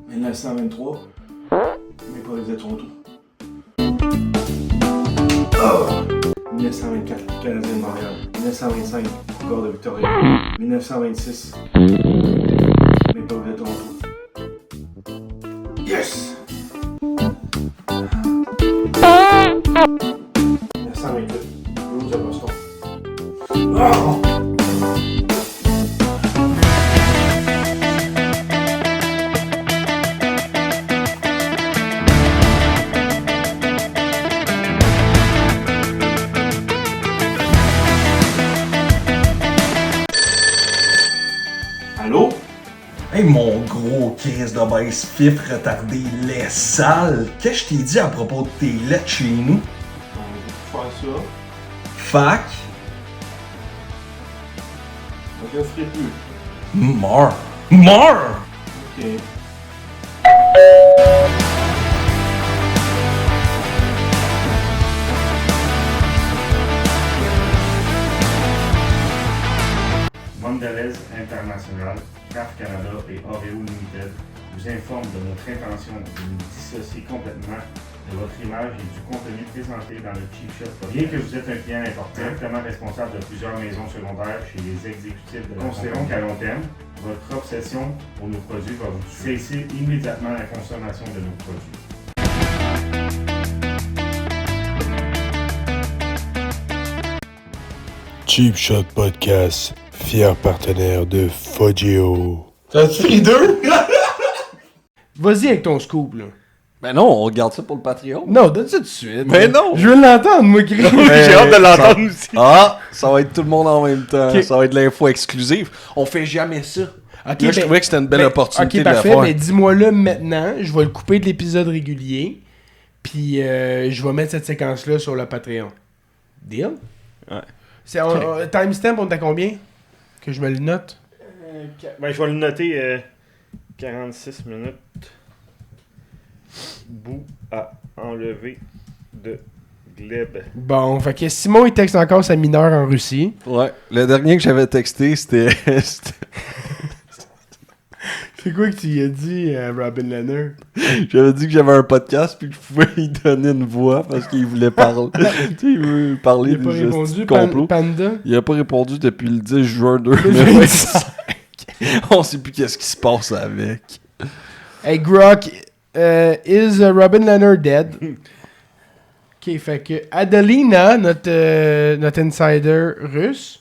1923, mais pas les de Toronto. Oh! 1924, Canadien de Montréal. 1925, Cougar de Victoria. 1926, Maple Leafs de Toronto. Yes! 1928, Blues de Boston. Oh! Allô? Hey mon gros Chris de baisse fif retardé lait sale, qu'est-ce que je t'ai dit à propos de tes laits de chez nous? Faire ça. Fac? Je le ferai plus. Meurs! Meurs! Ok. Mondelez International, CAF Canada et Oreo Limited vous informent de notre intention de nous dissocier complètement de votre image et du contenu présenté dans le Cheap Shot. Bien que vous êtes un client important, directement responsable de plusieurs maisons secondaires chez les exécutifs de la considérons qu'à long terme, votre obsession pour nos produits va vous cesser immédiatement la consommation de nos produits. Cheap Shot Podcast, fier partenaire de Fogio. T'as-tu les deux? Vas-y avec ton scoop, là. Ben non, on regarde ça pour le Patreon. Non, donne ça tout de suite. Mais non! Je veux l'entendre, moi, Chris. J'ai hâte de l'entendre aussi. Ah! Ça va être tout le monde en même temps. Ok. Ça va être de l'info exclusive. On fait jamais ça. Ok, Là, je trouvais que c'était une belle opportunité ok, de le parfait, faire. mais dis-moi là maintenant, je vais le couper de l'épisode régulier, puis je vais mettre cette séquence-là sur le Patreon. Deal? Ouais. C'est, timestamp, on est à combien? Que je me le note? Ben, je vais le noter 46 minutes. Bout à enlever de Gleb. Bon, fait que Simon, il texte encore sa mineure en Russie. Ouais. Le dernier que j'avais texté, c'était... C'est quoi que tu y as dit, Robin Leonard? J'avais dit que j'avais un podcast puis que je pouvais lui donner une voix parce qu'il voulait parler. Tu sais, il veut parler Il a pas des répondu, gestes complot. Panda? Il a pas répondu depuis le 10 juin 2025. On sait plus qu'est-ce qui se passe avec. Hey, Grok, is Robin Leonard dead? Ok, fait que Adelina, notre insider russe,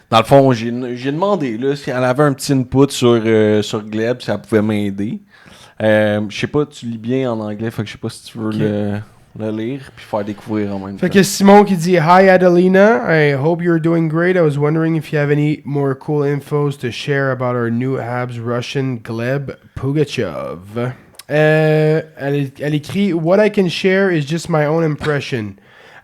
Dans le fond, j'ai demandé là, si elle avait un petit input sur Gleb, si elle pouvait m'aider. Je sais pas, tu lis bien en anglais, fait que je sais pas si tu veux le lire puis faire découvrir en même fait temps. que Simon qui dit Hi Adelina, I hope you're doing great. I was wondering if you have any more cool infos to share about our new Habs Russian Gleb Pugachev. Elle écrit What I can share is just my own impression.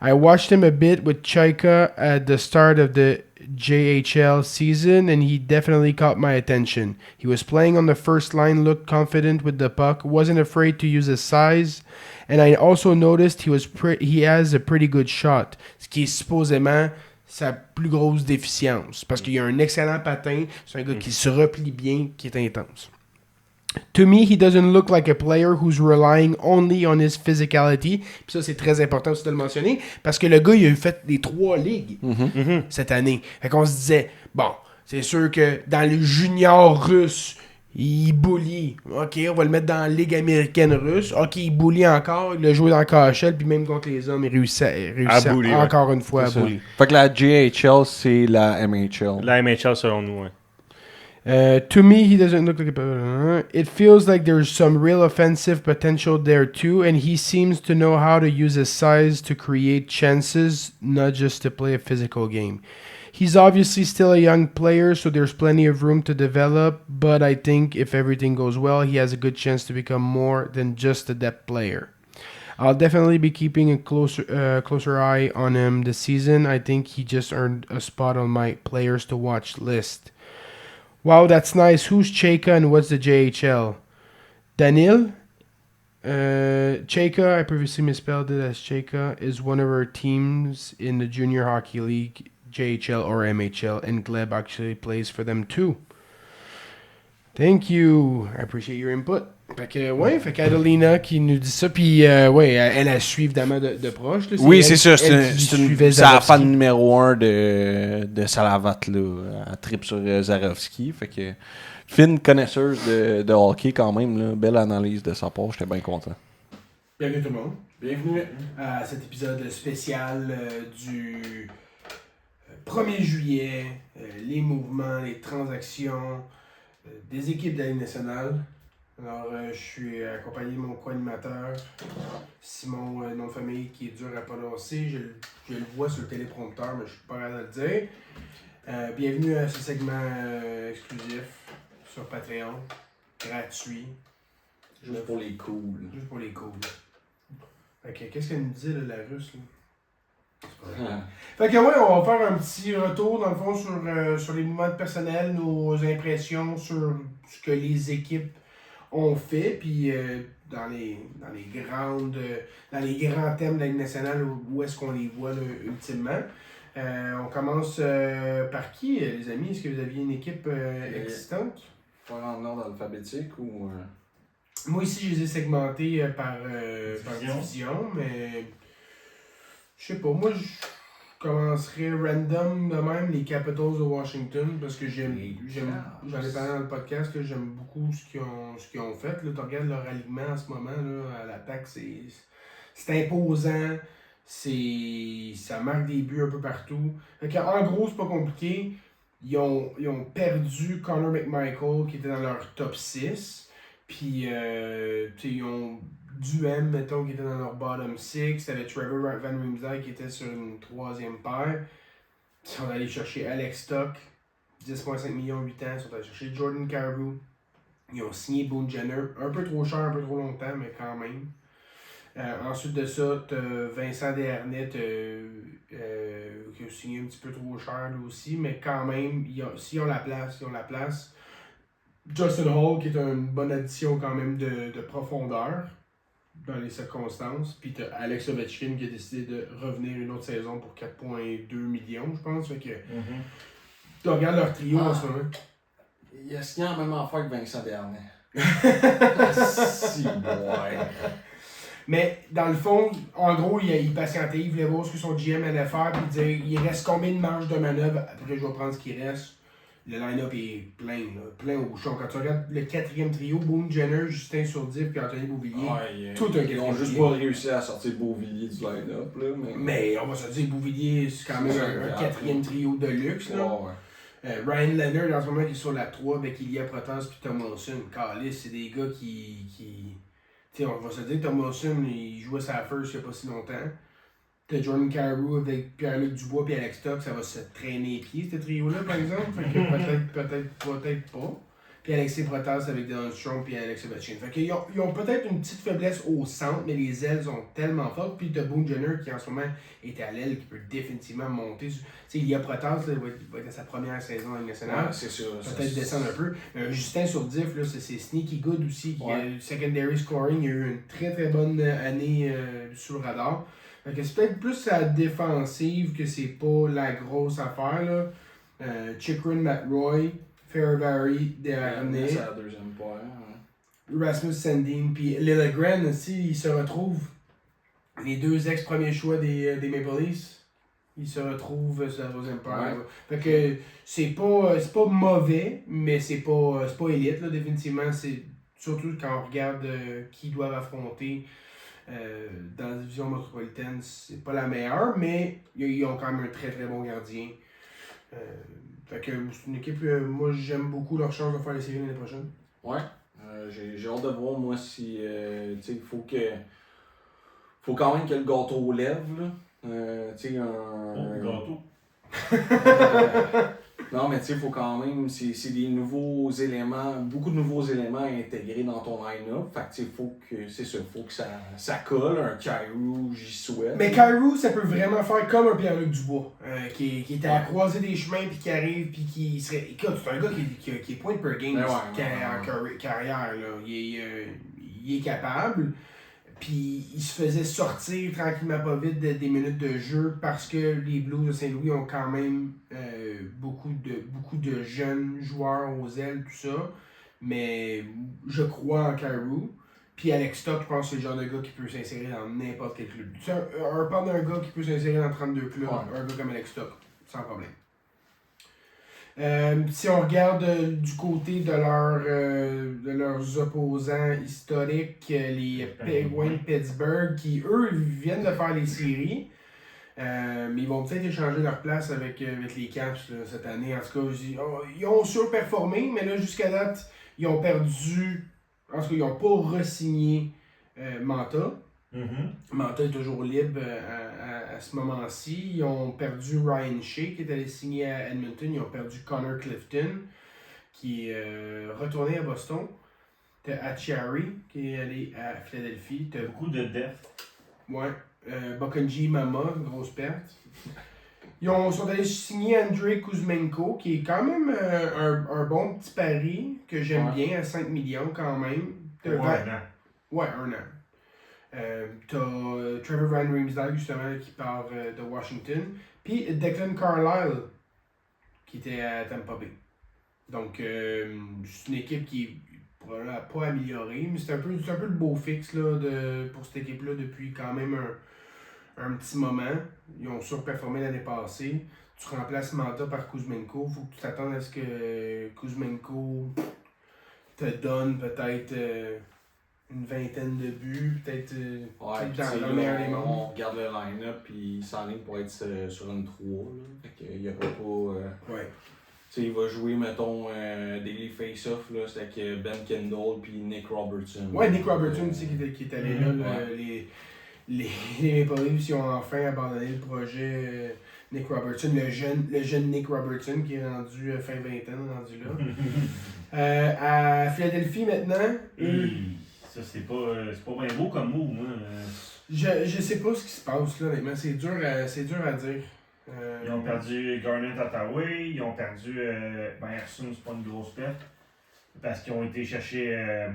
I watched him a bit with Chaika at the start of the JHL season, and he definitely caught my attention. He was playing on the first line, looked confident with the puck, wasn't afraid to use his size, and I also noticed he has a pretty good shot, ce qui est supposément sa plus grosse déficience, parce qu'il a un excellent patin, c'est un gars qui se replie bien, qui est intense. To me, he doesn't look like a player who's relying only on his physicality. Puis ça, c'est très important aussi de le mentionner, parce que le gars, il a fait les 3 ligues cette année. Fait qu'on se disait, bon, c'est sûr que dans le junior russe, il bully. OK, on va le mettre dans la ligue américaine russe. OK, il bully encore. Il a joué dans le KHL, puis même contre les hommes, il réussit À bully, encore une fois à C'est ça. bully. Fait que la JHL, c'est la MHL. La MHL selon nous, ouais. To me, he doesn't look like a... It feels like there's some real offensive potential there too, and he seems to know how to use his size to create chances, not just to play a physical game. He's obviously still a young player, so there's plenty of room to develop, but I think if everything goes well, he has a good chance to become more than just a depth player. I'll definitely be keeping a closer eye on him this season. I think he just earned a spot on my players to watch list. Wow, that's nice. Who's Chaika and what's the JHL? Danil? Chaika, I previously misspelled it as Chaika, is one of our teams in the Junior Hockey League JHL or MHL, and Gleb actually plays for them too. Thank you. I appreciate your input. Fait qu'Adelina qui nous dit ça, puis elle suit évidemment de proche. Là. Oui, c'est ça. C'est la Zarovski. fan numéro 1 de Salavat. Là. Elle tripe sur Zarovski. Fait que fine connaisseuse de hockey quand même. Là. Belle analyse de sa part. J'étais bien content. Bienvenue tout le monde. Bienvenue. À cet épisode spécial du 1er juillet. Les mouvements, les transactions des équipes de la Ligue nationale. Alors, je suis accompagné de mon co-animateur, Simon, nom de famille qui est dur à prononcer. Je le vois sur le téléprompteur, mais je suis pas capable de le dire. Bienvenue à ce segment exclusif sur Patreon, gratuit. Juste pour les cools. Juste pour les cools. Fait que, qu'est-ce qu'elle nous dit, là, la russe, là? C'est pas vrai. Fait que, ouais, on va faire un petit retour, dans le fond, sur les mouvements personnels, nos impressions sur ce que les équipes ont fait, puis dans les grands thèmes de la Ligue nationale, où est-ce qu'on les voit là, ultimement. On commence par qui, les amis? Est-ce que vous aviez une équipe existante? Faire en ordre alphabétique ou... Moi ici, je les ai segmentés par division, mais je sais pas, moi je commencerais random de même les Capitals de Washington parce que j'en ai parlé dans le podcast, là, j'aime beaucoup ce qu'ils ont fait. Là, tu regardes leur alignement en ce moment là, à l'attaque, c'est imposant, ça marque des buts un peu partout. Fait en gros, c'est pas compliqué. Ils ont perdu Connor McMichael qui était dans leur top 6. Puis, ils ont Duhem, mettons, qui était dans leur bottom 6. T'avais Trevor Van Riemsdyk qui était sur une 3e paire. Ils sont allés chercher Alex Stock, 10,5 millions, 8 ans. Ils sont allés chercher Jordan Caribou. Ils ont signé Boone Jenner, un peu trop cher, un peu trop longtemps, mais quand même. Ensuite de ça, t'as Vincent Desharnais qui a signé un petit peu trop cher lui aussi, mais quand même, s'ils ont la place, ils ont la place. Justin Hall, qui est une bonne addition quand même de profondeur dans les circonstances. Puis t'as Alex Ovechkin qui a décidé de revenir une autre saison pour 4,2 millions, je pense. Fait que tu regardes leur trio en ce moment. Il a signé en même affaire que Vincent Desharnais. Si, ouais. Mais dans le fond, en gros, il patientait, il voulait voir ce que son GM allait faire, puis dire il reste combien de marge de manœuvre, après je vais prendre ce qui reste. Le line-up est plein au bouchon. Quand tu regardes le 4e trio, Boone Jenner, Justin Sourdif et Anthony Beauvillier, tout un Ils n'ont juste pas réussi à sortir Beauvillier du line-up. Là, mais on va se dire, Beauvillier, c'est quand même un 4e trio de luxe. Là. Ouais. Ryan Leonard, en ce moment, qui est sur la 3 avec Ilya Protas et Tom Wilson. Callis, c'est des gars qui... Tu sais, on va se dire, Tom Wilson, il jouait sa first il n'y a pas si longtemps. T'as Jordan Caribou avec Pierre-Luc Dubois et Alex Stock, ça va se traîner les pieds, ce trio-là, par exemple. Fait que peut-être pas. Puis Alexis Protas avec Dylan Strome et Alex Ovechkin. Fait qu'ils ont peut-être une petite faiblesse au centre, mais les ailes sont tellement fortes. Puis t'as Boone Jenner qui en ce moment est à l'aile, qui peut définitivement monter. Tu sais, il y a Protas, là, il va être à sa première saison en Ligue nationale. Ouais, c'est sûr. Peut-être descendre un peu. Justin Sourdif, là, c'est sneaky good aussi. Secondary scoring, il a eu une très très bonne année sous le radar. Fait que c'est peut-être plus la défensive que c'est pas la grosse affaire. Là. Chikrin, Matt Roy, Fairbury, Desharnais, C'est la 2e paire. Rasmus Sandin, puis Liljegren aussi, il se retrouve. Les 2 ex-premiers choix des Maple Leafs, ils se retrouvent sur la 2e paire. Fait que c'est pas mauvais, mais c'est pas élite, là, définitivement. C'est surtout quand on regarde qui doivent affronter. Dans la division métropolitaine, c'est pas la meilleure, mais ils ont quand même un très très bon gardien. Fait que c'est une équipe, moi j'aime beaucoup leur chance de faire les séries l'année prochaine. Ouais, j'ai hâte de voir moi si il faut quand même que le gâteau lève là. Gâteau. Non, mais tu sais, il faut quand même, c'est des nouveaux éléments, beaucoup de nouveaux éléments intégrés dans ton line-up. Fait que tu sais, faut que ça colle, un Kyrou, j'y souhaite. Mais Kyrou, ça peut vraiment faire comme un Pierre-Luc Dubois, qui était à croiser des chemins, puis qui arrive, puis qui serait... Écoute, c'est un gars qui est point per game en carrière, là. Il est capable. Puis il se faisait sortir tranquillement pas vite des minutes de jeu parce que les Blues de Saint-Louis ont quand même beaucoup de jeunes joueurs aux ailes, tout ça. Mais je crois en Kyrou. Puis Alex Stock, je pense que c'est le genre de gars qui peut s'insérer dans n'importe quel club. Tu sais, parle d'un gars qui peut s'insérer dans 32 clubs, un gars comme Alex Stock, sans problème. Si on regarde du côté de leurs opposants historiques, les Penguins de Pittsburgh, qui eux viennent de faire les séries, mais ils vont peut-être échanger leur place avec les Caps là, cette année. En tout cas, ils ont surperformé, mais là jusqu'à date, ils ont perdu. En tout cas, ils n'ont pas re-signé Manta. Manta est toujours libre à ce moment-ci. Ils ont perdu Ryan Shea qui est allé signer à Edmonton. Ils ont perdu Connor Clifton qui est retourné à Boston. T'as Acciari qui est allé à Philadelphie. T'as Beaucoup de depth. ouais, Bokonji Mama, grosse perte. Ils sont allés signer Andrei Kuzmenko qui est quand même un bon petit pari que j'aime bien à 5 millions quand même. Ouais, Ouais, un an. T'as Trevor Van Riemsdyk justement qui part de Washington. Puis Declan Carlisle qui était à Tampa Bay. Donc c'est une équipe qui est probablement pas améliorée, mais c'est un peu le beau fixe là, pour cette équipe-là depuis quand même un petit moment. Ils ont surperformé l'année passée. Tu remplaces Manta par Kuzmenko. Faut que tu t'attendes à ce que Kuzmenko te donne peut-être une vingtaine de buts, peut-être dans le meilleur des mondes. On regarde le line-up puis il s'enligne pour être sur une 3. Là. Fait qu'il y aura pas. Ouais. Tu sais, il va jouer, mettons, Daily Face-Off, là, c'est avec Ben Kendall puis Nick Robertson. Ouais, Nick Robertson, tu sais, qui est allé là. Ouais. Les Maple Leafs ils ont enfin abandonné le projet Nick Robertson, le jeune Nick Robertson qui est rendu fin vingtaine, rendu là. À Philadelphie maintenant. Ça, c'est pas bien beau comme mot, moi. Je sais pas ce qui se passe là, honnêtement. C'est dur à dire. Ils ont perdu Garnet Ottaway, ils ont perdu Harrison, c'est pas une grosse perte. Parce qu'ils ont été chercher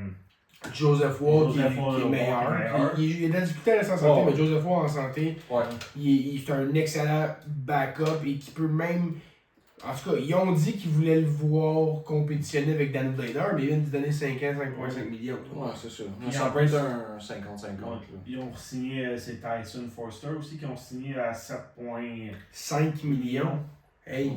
Joseph Ward qui est meilleur. Il est dans la difficulté à la santé, mais Joseph Ward en santé, c'est un excellent backup et qui peut même. En tout cas, ils ont dit qu'ils voulaient le voir compétitionner avec Dan Blader, mais ils viennent de donner 5 ans, 5,5 millions. Ouais, c'est sûr. Puis Ça peut être un 50-50. Ils ont signé, c'est Tyson Forster aussi, qui ont signé à 5 millions. Hey,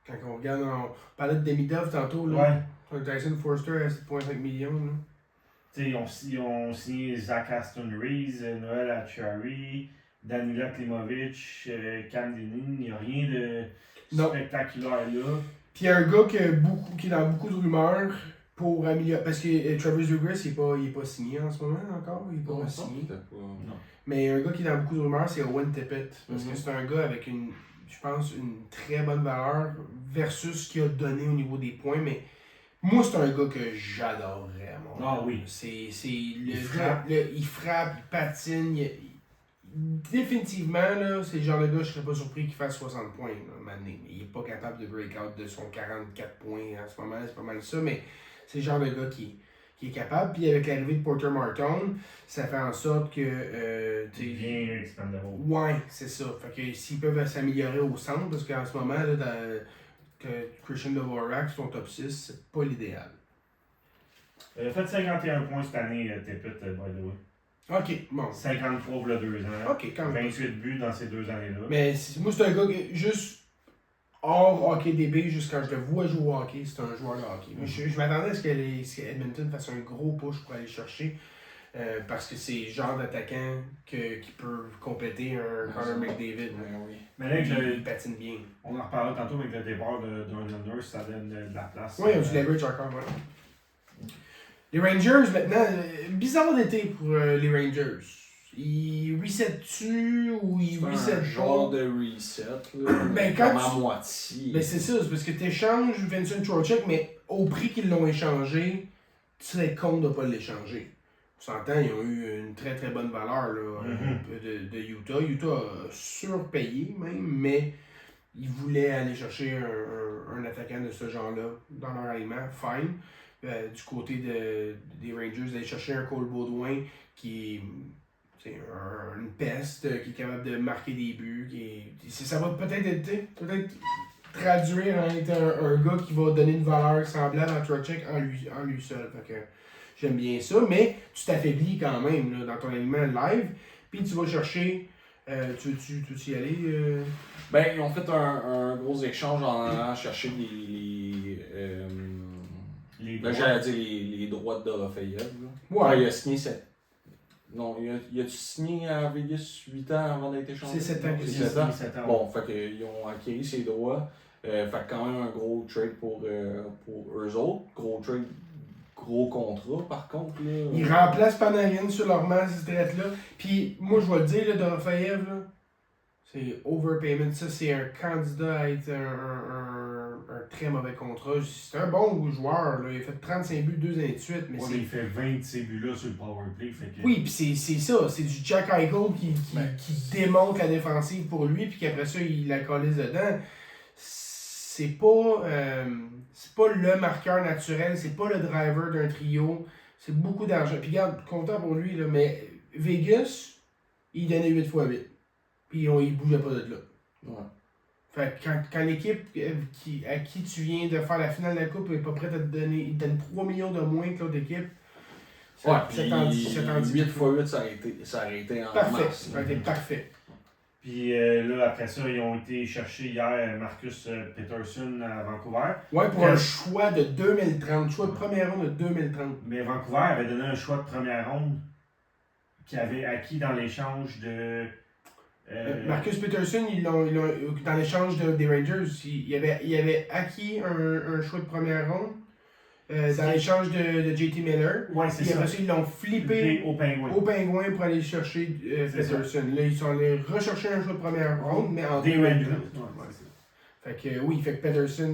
quand on regarde, on parlait de Demidov tantôt, là. Ouais. Tyson Forster à 7,5 millions. Là. Ils ont signé Zach Aston Reese, Noël Acciari, Danila Klimovic, Cam Denin. Il n'y a rien de spectaculaire là. Puis il y a un gars qui est dans beaucoup de rumeurs pour améliorer. Parce que Travis Douglas, il est pas signé en ce moment encore. Il est pas signé. Non. Mais un gars qui est dans beaucoup de rumeurs, c'est Owen Tippett. Parce que c'est un gars avec une très bonne valeur versus ce qu'il a donné au niveau des points. Mais moi, c'est un gars que j'adorerais. Ah oui. Il frappe, il patine. Définitivement, là, c'est le genre de gars, je serais pas surpris qu'il fasse 60 points maintenant. Mais il est pas capable de break out de son 44 points en ce moment. C'est pas mal ça. Mais c'est le genre de gars qui est capable. Puis avec l'arrivée de Porter Martin, ça fait en sorte que. Il devient expandable. Ouais, c'est ça. Fait que s'ils peuvent s'améliorer au centre, parce qu'en ce moment, là, que Christian Dvorak, son top 6, c'est pas l'idéal. Il a fait 51 points cette année, Tippett, by the way. Ok, bon. 53 pour le 2 ans. Ok, quand même. 28 buts dans ces 2 années-là. Mais moi, c'est un gars juste hors hockey DB, juste quand je le vois jouer au hockey, c'est un joueur de hockey. Je m'attendais à ce que Edmonton fasse un gros push pour aller chercher. Parce que c'est le genre d'attaquant qui peut compléter un Connor McDavid. Mais là, il patine bien. On en reparlera tantôt avec le départ d'un Nurse, ça donne de la place. Oui, il y a du leverage encore, ouais. Les Rangers, maintenant, bizarre d'été pour les Rangers. Ils reset-tu ou ils reset pas? Un genre de reset, là. Ben, comme à moitié. Ben, c'est ça, c'est parce que tu échanges Vincent Trocheck, mais au prix qu'ils l'ont échangé, tu serais con de ne pas l'échanger. On s'entend, ils ont eu une très très bonne valeur là, de Utah. Utah a surpayé même, mais ils voulaient aller chercher un attaquant de ce genre-là dans leur aliment. Fine. Du côté des Rangers, d'aller chercher un Cole Baudouin qui c'est une peste qui est capable de marquer des buts. Ça va peut-être traduire en être un gars qui va donner une valeur semblable à Trocheck en lui seul. Fait que j'aime bien ça, mais tu t'affaiblis quand même là, dans ton alignement live. Puis tu vas chercher. Tu veux-tu y aller? Ben, ils ont fait un gros échange en allant chercher Les ben, j'allais dire les droits de Dorofayev. là. Ouais. Il a signé 7. Non, il a-tu signé à Vegas 8 ans avant d'être échangé? C'est 7 ans. C'est C'est 7 ans. 7 ans. Bon, fait qu'ils ont acquis ses droits. Fait que quand même un gros trade pour eux autres. Gros contrat par contre. Là. Ils remplacent Panarin sur leur masse de traite là. Puis moi je vais le dire, là, Dorofayev, là, c'est overpayment. Ça, c'est un candidat à être un très mauvais contrat. C'est un bon joueur. Là. Il a fait 35 buts 2 années de suite. Mais Ouais, c'est... mais il fait 20 de ces buts-là sur le powerplay. Fait que... Oui, puis c'est ça. C'est du Jack Eichel qui démonte la défensive pour lui, puis qu'après ça, il la colise dedans. C'est pas le marqueur naturel, c'est pas le driver d'un trio. C'est beaucoup d'argent. Puis regarde, content pour lui, là, mais Vegas, il donnait 8 fois 8. Puis il bougeait pas de là. Ouais. Fait que quand l'équipe à qui tu viens de faire la finale de la coupe n'est pas prête à te donner, il te donne 3 millions de moins que l'autre équipe. Ça t'en dit 8 x 8, ça aurait été en parfait. mars. Ça aurait été parfait. Puis là, après ça, ils ont été chercher hier Marcus Peterson à Vancouver. Ouais, pour un choix de 2030, choix de première ronde de 2030. Mais Vancouver avait donné un choix de première ronde qu'il avait acquis dans l'échange de... Marcus Peterson, dans l'échange des Rangers, il avait acquis un choix de première ronde dans l'échange de JT Miller. Ouais, c'est Puis ça. après ça, ils l'ont flippé Au Penguin. au Pingouin pour aller chercher Peterson. Là, ils sont allés rechercher un choix de première ronde, mais en Des 2030. Rangers. Ouais, c'est ça. Fait que oui, fait que Peterson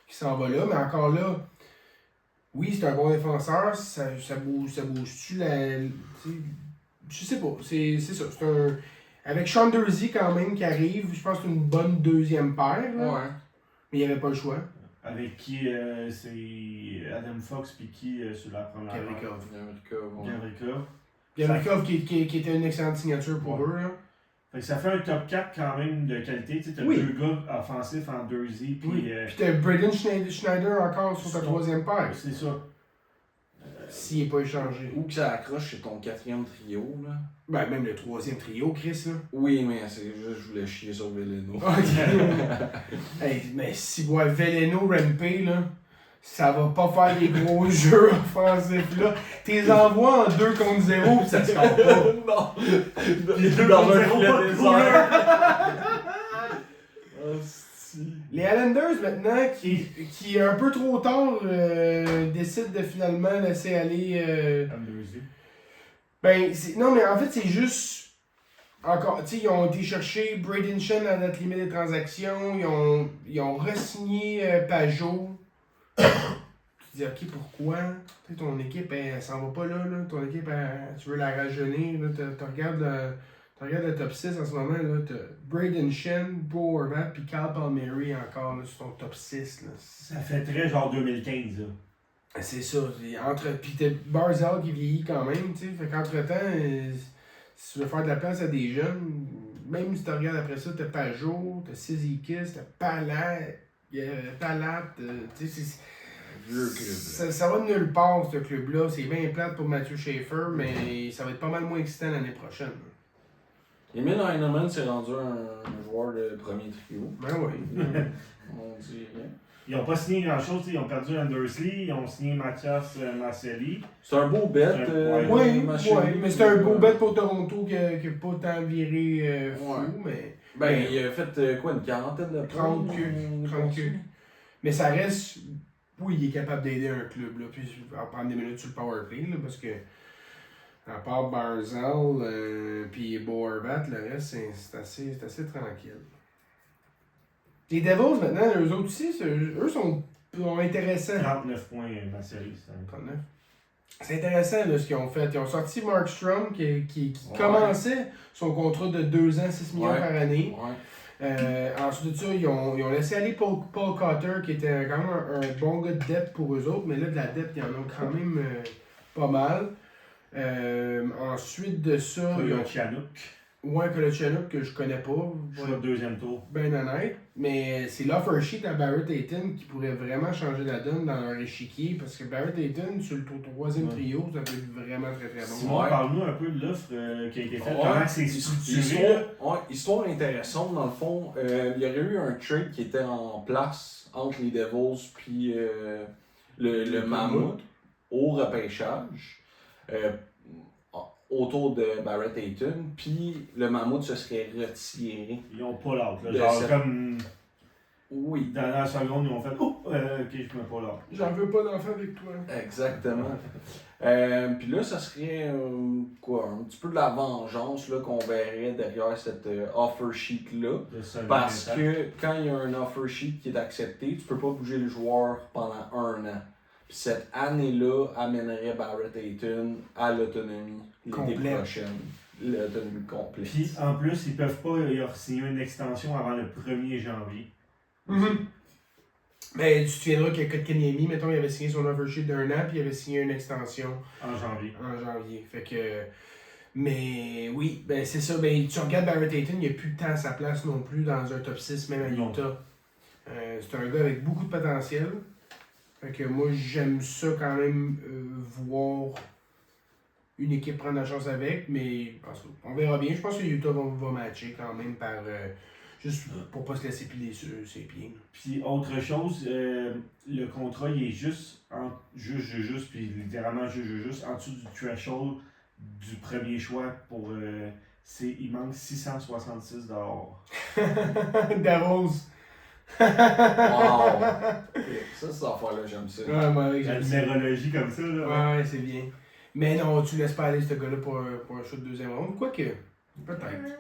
qui s'en va là, mais encore là, oui, c'est un bon défenseur, ça bouge-tu je sais pas, c'est ça, c'est un... Avec Sean Durzi quand même qui arrive, je pense que c'est une bonne deuxième paire, là. Ouais. Mais il n'y avait pas le choix. Avec qui c'est Adam Fox puis qui sur la première Gavrikov. Gavrikov. Gavrikov qui était une excellente signature pour Ouais. eux, là. Fait que ça fait un top 4 quand même de qualité. Tu sais, t'as Oui. 2 gars offensifs en Durzi puis Oui. Puis t'as Braden Schneider encore sur ta troisième paire, c'est ça. s'il n'est pas échangé. Où que ça accroche, c'est ton 4e trio, là. Ben, même le troisième trio, Chris, là. Oui, mais c'est juste je voulais chier sur Veleno. Ok. Hey, mais si bois Veleno Rampé, là, ça va pas faire des gros jeux offensifs, là. T'es envoies en 2 contre 0 pis ça se score pas. Non! deux Dans contre un zéro, filet pas de désert. Hostie. Les Islanders, maintenant, qui un peu trop tard décident de finalement laisser aller... Comme Durzi. Ben, non, mais en fait, c'est juste... Encore, tu sais, ils ont été chercher Braden Shen à la date limite des transactions, ils ont re-signé Pajot. Tu te dis, ok, pourquoi? Tu sais, ton équipe, elle s'en va pas là, ton équipe, tu veux la rajeunir, là, tu regardes le top 6 en ce moment, là, t'as Braden Shen, Bo Horvat, puis Cal Palmieri encore, là, sur ton top 6, là. Ça fait très genre 2015 là. C'est ça. Puis t'as Barzal qui vieillit quand même, tu sais. Fait qu'entre-temps, si tu veux faire de la place à des jeunes, même si tu regardes après ça, t'as Pajot, t'as Sizikis, t'as Palat, tu sais, ça va de nulle part, ce club-là. C'est bien plate pour Mathieu Schaefer, mais ça va être pas mal moins excitant l'année prochaine. Emil Heinemann s'est rendu un joueur de premier trio. Ben oui. On dirait. Ils n'ont pas signé grand-chose, ils ont perdu Andersley, ils ont signé Mathias Marcelli. C'est un beau bet. Oui, Machine. mais c'était un beau bet pour Toronto qui a pas tant viré fou, Ouais. mais... Ben, il a fait quoi, une quarantaine de 30 points,30 cucs. Mais ça reste... Oui, il est capable d'aider un club, là, puis en prendre des minutes sur le powerplay, là, parce que à part Barzal puis Bo Horvat, le reste, c'est assez tranquille. Les Devils, maintenant, eux autres aussi, eux sont intéressants. 39 points Marcelli, c'est un 39. C'est intéressant là, ce qu'ils ont fait. Ils ont sorti Markstrom qui Ouais. commençait son contrat de 2 ans, 6 millions Ouais. par année. Ouais. Ensuite de ça, ils ont laissé aller Paul Cotter, qui était quand même un bon gars de depth pour eux autres, mais là, de la depth, ils en ont quand même pas mal. Ensuite de ça, il y a Chanouk, Kolochanouk que je connais pas. choix de deuxième tour. Ben honnête. Mais c'est l'offer sheet à Barrett Hayton qui pourrait vraiment changer la donne dans leur échiquier. Parce que Barrett Hayton, sur le troisième trio, ça peut être vraiment très très bon. Simon, Ouais. parle-nous un peu de l'offre qui a été faite. Ouais. Comment c'est structuré? Histoire intéressante, dans le fond. Il y aurait eu un trade qui était en place entre les Devils puis le Mammouth au repêchage. Autour de Barrett Hayton, puis le Mammouth se serait retiré. Ils ont pas l'autre. De Genre cette- comme Oui, dans la seconde, ils ont fait oh, ok, je mets pas l'autre. J'en veux pas d'enfant avec toi. exactement. Puis là, ça serait un petit peu de la vengeance là, qu'on verrait derrière cette offer sheet-là. Parce que quand il y a un offer sheet qui est accepté, tu peux pas bouger le joueur pendant 1 an. Puis cette année-là amènerait Barrett Hayton à l'autonomie l'été Complète. prochaine. L'autonomie complète. Puis en plus, ils peuvent pas leur signer une extension avant le 1er janvier. Mais tu te souviendras que Kotkaniemi, mettons, il avait signé son offer sheet d'1 an, puis il avait signé une extension En janvier. en janvier. Fait que. Mais oui, ben c'est ça. Ben, tu regardes Barrett Hayton, il n'y a plus tant à sa place non plus dans un top 6, même à Non. Utah. C'est un gars avec beaucoup de potentiel. Fait que moi, j'aime ça quand même voir une équipe prendre la chance avec, mais en tout cas, on verra bien. Je pense que Utah va matcher quand même par. Juste pour pas se laisser piler sur ses pieds. Puis autre chose, le contrat il est juste puis littéralement juste en dessous du threshold du premier choix pour il manque 666 $. Davos. Wow! Ça, cette affaire-là, j'aime ça. Ouais, moi, La j'aime ça. numérologie comme ça là. Ouais, c'est bien. Mais non, tu laisses pas aller ce gars-là pour un show de deuxième round. Quoique, peut-être.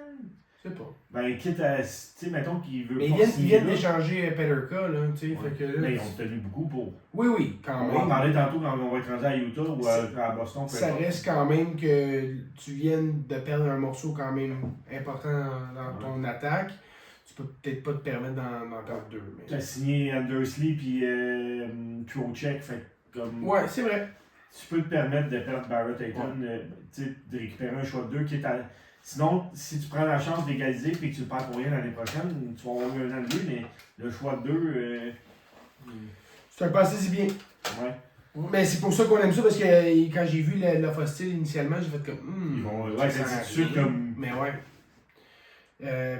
Je sais pas. Ben quitte à, tu sais, mettons qu'il veut Mais pas ils signer viennent là, d'échanger Peterka, là, tu sais. ouais. Fait que là, Mais ils ont obtenu beaucoup pour. oui, quand On va en même. parler tantôt quand on va être rendu à Utah ou à Boston. peu Ça importe. reste quand même que tu viennes de perdre un morceau quand même important dans ton attaque. Tu peux peut-être pas te permettre d'en perdre deux. Mais... Tu as signé Andersley puis Trocheck, fait comme. Ouais, c'est vrai. Tu peux te permettre de perdre Barrett Hayton, tu sais, de récupérer un choix de 2 qui est à. Sinon, si tu prends la chance d'égaliser et que tu le perds pour rien l'année prochaine, tu vas avoir eu un an de lui, mais le choix de 2. C'est un passé si bien. Ouais. Mais c'est pour ça qu'on aime ça, parce que quand j'ai vu l'offre hostile initialement, j'ai fait comme. Ils vont. ça Ouais, sert c'est à tout de suite rien. comme. Mais ouais.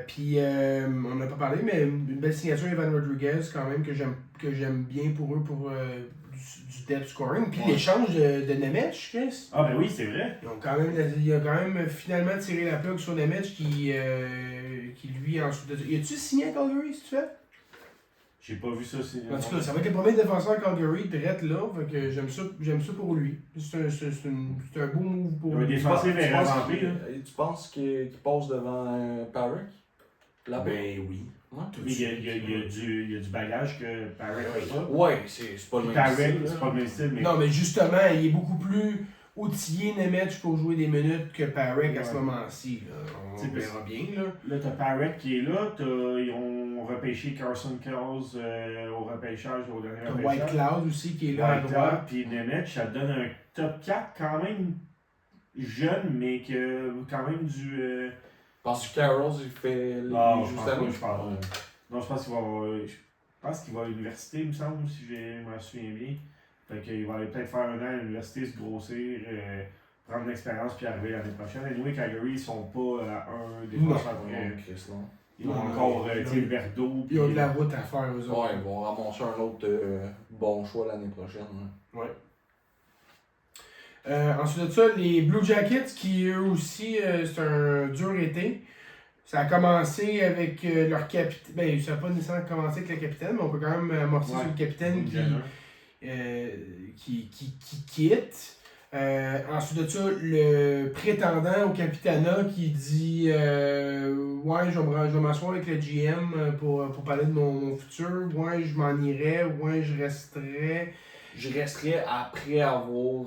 Puis, on n'a pas parlé, mais une belle signature, Evan Rodriguez, quand même, que j'aime bien pour eux, pour du depth scoring. Puis l'échange de Nemec, Chris. Ah, ben oui, c'est vrai. Il a quand même finalement tiré la plug sur Nemec qui lui, ensuite de ça. Y a-tu signé à Calgary, si tu fais? J'ai pas vu ça. En tout cas, ça va être le premier défenseur à Calgary, direct là. Fait que j'aime ça pour lui. C'est un beau move pour Un lui. défensif est rentré, là. Tu penses qu'il passe devant Parrick? Là-bas? Ben oui. Ouais. Mais il y a du bagage que Parrot n'a pas. Ouais, c'est pas le même Parrot, style. c'est pas le même style, mais. Non, mais justement, il est beaucoup plus outillé Nemec pour jouer des minutes que Parek à ce Ouais. moment-ci. là. On C'est verra bien. Là. Là, t'as Parrot qui est là, ils ont repêché Carson Kells au repêchage, au dernier T'as repêchage. White Cloud aussi qui est là à White droite. Cloud, puis Nemec, ça te donne un top 4 quand même jeune, mais que quand même du. Parce que Carroll, il fait. Non, il je joue pense cette pas, année. je parle. Non, je pense qu'il va je pense qu'il va à l'université, il me semble, si je me souviens bien. Fait qu'il va aller peut-être faire un an à l'université, se grossir, prendre de l'expérience, puis arriver l'année prochaine. Anyway, Calgary, ils sont pas à un défenseur. Non, Chris, non. Ils ont Non, encore ils- tu sais, le verre d'eau. Ils ont de puis- la route à faire, eux autres. Ouais, ils vont ramasser un autre bon choix l'année prochaine. hein. Ouais. Ensuite de ça, les Blue Jackets, qui eux aussi, c'est un dur été. Ça a commencé avec leur capitaine. Ben, ça n'a pas nécessairement commencé avec le capitaine, mais on peut quand même amorcer Ouais. sur le capitaine qui quitte. Ensuite de ça, le prétendant au capitanat qui dit ouais, je vais m'asseoir avec le GM pour parler de mon futur. Ouais, je m'en irai. Ouais, je resterai. Je resterai après avoir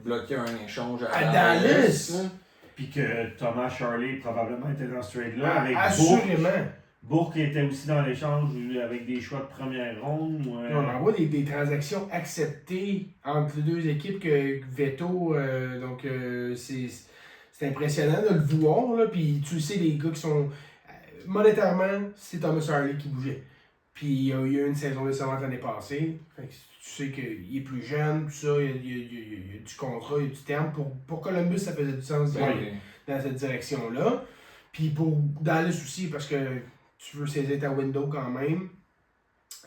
bloqué un échange À Dallas. hein. Puis que Thomas Charlie probablement était dans ce trade-là avec Bourque. Assurément. Bourque était aussi dans l'échange avec des choix de première ronde. On envoie des transactions acceptées entre les deux équipes que Veto, donc c'est impressionnant de le voir, là, puis tu sais, les gars qui sont, monétairement, c'est Thomas Harley qui bougeait. Puis il y a eu une saison décevante l'année passée, fait que tu sais qu'il est plus jeune, tout ça, il y a du contrat, il y a du terme. Pour Columbus, ça faisait du sens d'y aller dans cette direction-là. Puis pour Dallas aussi, parce que tu veux saisir ta window quand même.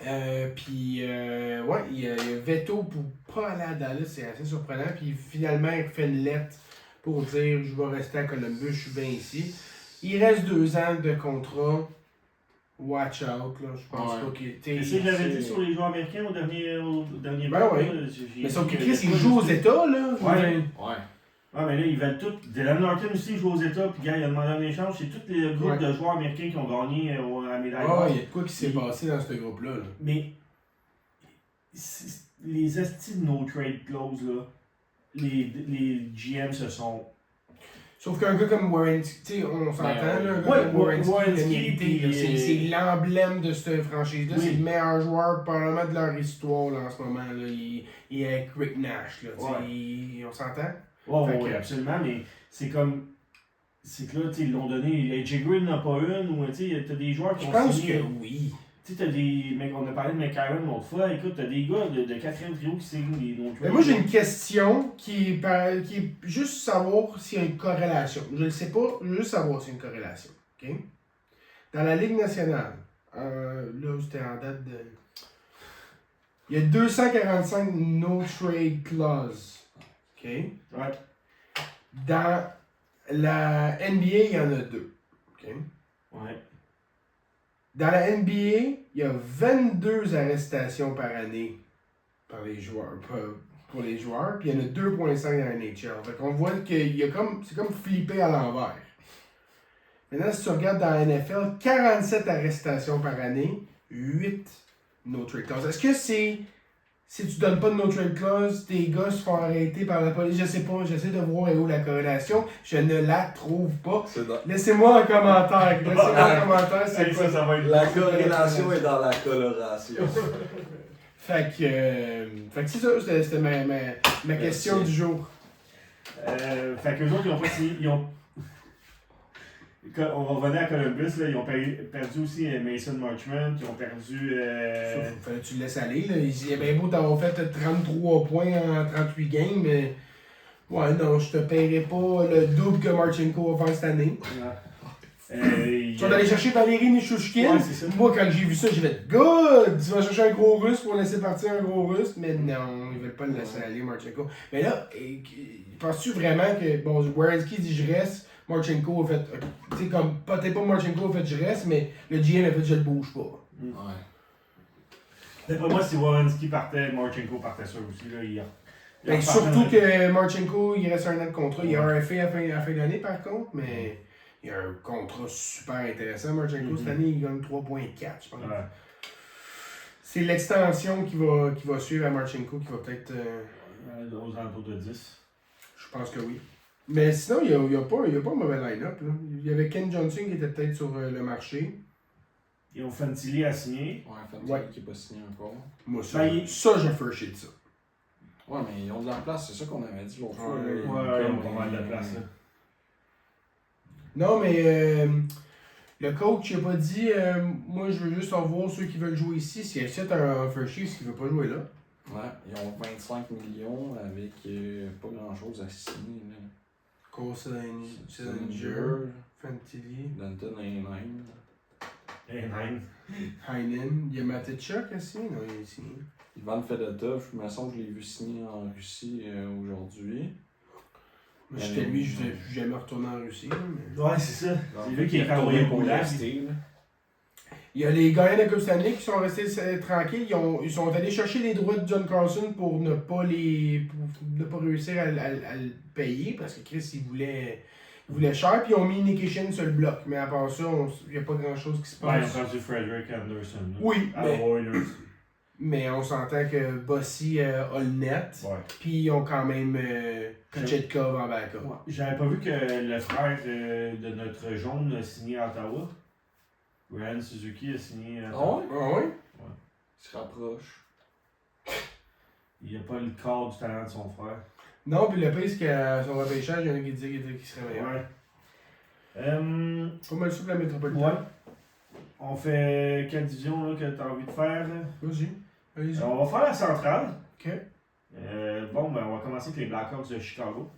Ouais, il y a Veto pour pas aller à Dallas, c'est assez surprenant. Puis finalement, il fait une lettre pour dire je vais rester à Columbus, je suis bien ici. Il reste 2 ans de contrat. Watch out, là. Je pense pas qu'il était. C'est ce que j'avais dit sur les joueurs américains au dernier Ben ouais. Mais sauf que Chris, il joue aux États, là. Ouais. Ouais, mais là, ils veulent tout. Dylan Norton aussi joue aux États, puis gars, il a demandé un échange. C'est tous les groupes de joueurs américains qui ont gagné à la médaille. Ah, il y a de quoi qui s'est passé dans ce groupe-là. Là. Mais les estis de no trade clause, là, les GM se sont. Sauf qu'un gars comme Werenski, tu sais, on s'entend, là, un gars comme Werenski, il a mérité, c'est l'emblème de cette franchise-là, c'est le meilleur joueur probablement de leur histoire là, en ce moment. Là. Il est avec Rick Nash, là, on s'entend? Oui, absolument, mais c'est comme. C'est que là, ils l'ont donné. AJ Green n'a pas une, ou t'as des joueurs qui ont signé. Je pense que oui. Tu sais, t'as des. On a parlé de McCarron l'autre fois. Écoute, t'as des gars de 4e trio qui signent des non-trades. Mais moi, j'ai une question qui est juste savoir s'il y a une corrélation. Je ne sais pas, je veux juste savoir s'il y a une corrélation. OK? Dans la Ligue nationale, là, c'était en date de. Il y a 245 no-trade clauses. OK? Ouais. Dans la NBA, il y en a 2. OK? Ouais. Dans la NBA, il y a 22 arrestations par année par les joueurs, pour les joueurs, puis il y en a 2,5 dans la NHL. Fait qu'on voit que c'est comme flippé à l'envers. Maintenant, si tu regardes dans la NFL, 47 arrestations par année, 8 no-trade clauses. Est-ce que si tu donnes pas de no-trade clause, tes gars se font arrêter par la police? Je sais pas, j'essaie de voir où la corrélation. Je ne la trouve pas. Laissez-moi un commentaire. C'est quoi? Ça va être la corrélation est dans la coloration. Fait que c'est ça, c'était ma question du jour. Fait qu'eux autres, ils ont pas signé. On va revenir à Columbus, là, ils ont perdu aussi Mason Marchment, ils ont perdu. Fallait que tu le laisses aller. Là. Il est bien beau d'avoir fait 33 points en 38 games, mais. Ouais, non, je te paierai pas le double que Marchenko va faire cette année. Tu vas aller chercher Valérie Nishushkin. Ouais, c'est ça. Moi, quand j'ai vu ça, j'ai fait good! Tu vas chercher un gros russe pour laisser partir un gros russe. Mais non, ils veulent pas le laisser aller, Marchenko. Mais là, penses-tu vraiment que. Bon, Werenski dit je reste. Marchenko a fait. Tu sais, comme. Peut-être pas Marchenko a fait je reste, mais le GM a fait je le bouge pas. Ouais. D'après moi, si Werenski partait, Marchenko partait ça aussi. Là, Ben, surtout que Marchenko, il reste un an de contrat. Il y a un RFA à la fin d'année, par contre, mais. Il y a un contrat super intéressant. Marchenko, cette année, il gagne 3,4, je pense. Ouais. C'est l'extension qui va suivre à Marchenko qui va peut-être. Aux alentours de 10. Je pense que oui. Mais sinon, il n'y a pas un mauvais line-up. Là. Il y avait Ken Johnson qui était peut-être sur le marché. Ils ont Fantilli à signer. Ouais, qui n'est pas signé encore. Moi, ça je fais chier de ça. Ouais, mais ils ont de la place, c'est ça qu'on avait dit l'autre fois. Ouais, ils ont pas mal de place. Là. Non, mais le coach n'a pas dit moi je veux juste revoir ceux qui veulent jouer ici. Si c'est un offer sheet, qui ne veut pas jouer là. Ouais, ils ont 25 millions avec pas grand chose à signer. Cole Sillinger, Fantilli, Danton Heinen. Il y a Matechuk aussi? Non, il est ici. Ivan Fedotov, je me semble que je l'ai vu signer en Russie aujourd'hui. Moi, j'étais lui, je ne vais jamais retourner en Russie. Mais... Ouais, c'est ça. C'est lui qui est envoyé pour Il y a les gagnants de la Coupe Stanley qui sont restés tranquilles. Ils sont allés chercher les droits de John Carlson pour ne pas réussir à le payer parce que Chris, il voulait cher. Puis ils ont mis Nikishin sur le bloc. Mais à part ça, il n'y a pas grand chose qui se passe. Ouais, ils ont perdu Frederick Anderson. Oui, mais on s'entend que Bossy a le net. Ouais. Puis ils ont quand même Kochetkov en backup. Ouais. J'avais pas vu que le frère de notre jaune a signé à Ottawa. Ryan Suzuki a signé. Ah ouais? Ah ouais? Il se rapproche. Il a pas le corps du talent de son frère. Non, puis le pire, c'est qu'à son repêchage, il y en a qui disaient qu'il serait meilleur. Ouais. Pas mal sûr que la métropolitaine. Ouais. On fait quelle division là, que tu as envie de faire? Vas-y. Allez-y. On va faire la centrale. Ok. Bon, ben, on va commencer avec les Blackhawks de Chicago.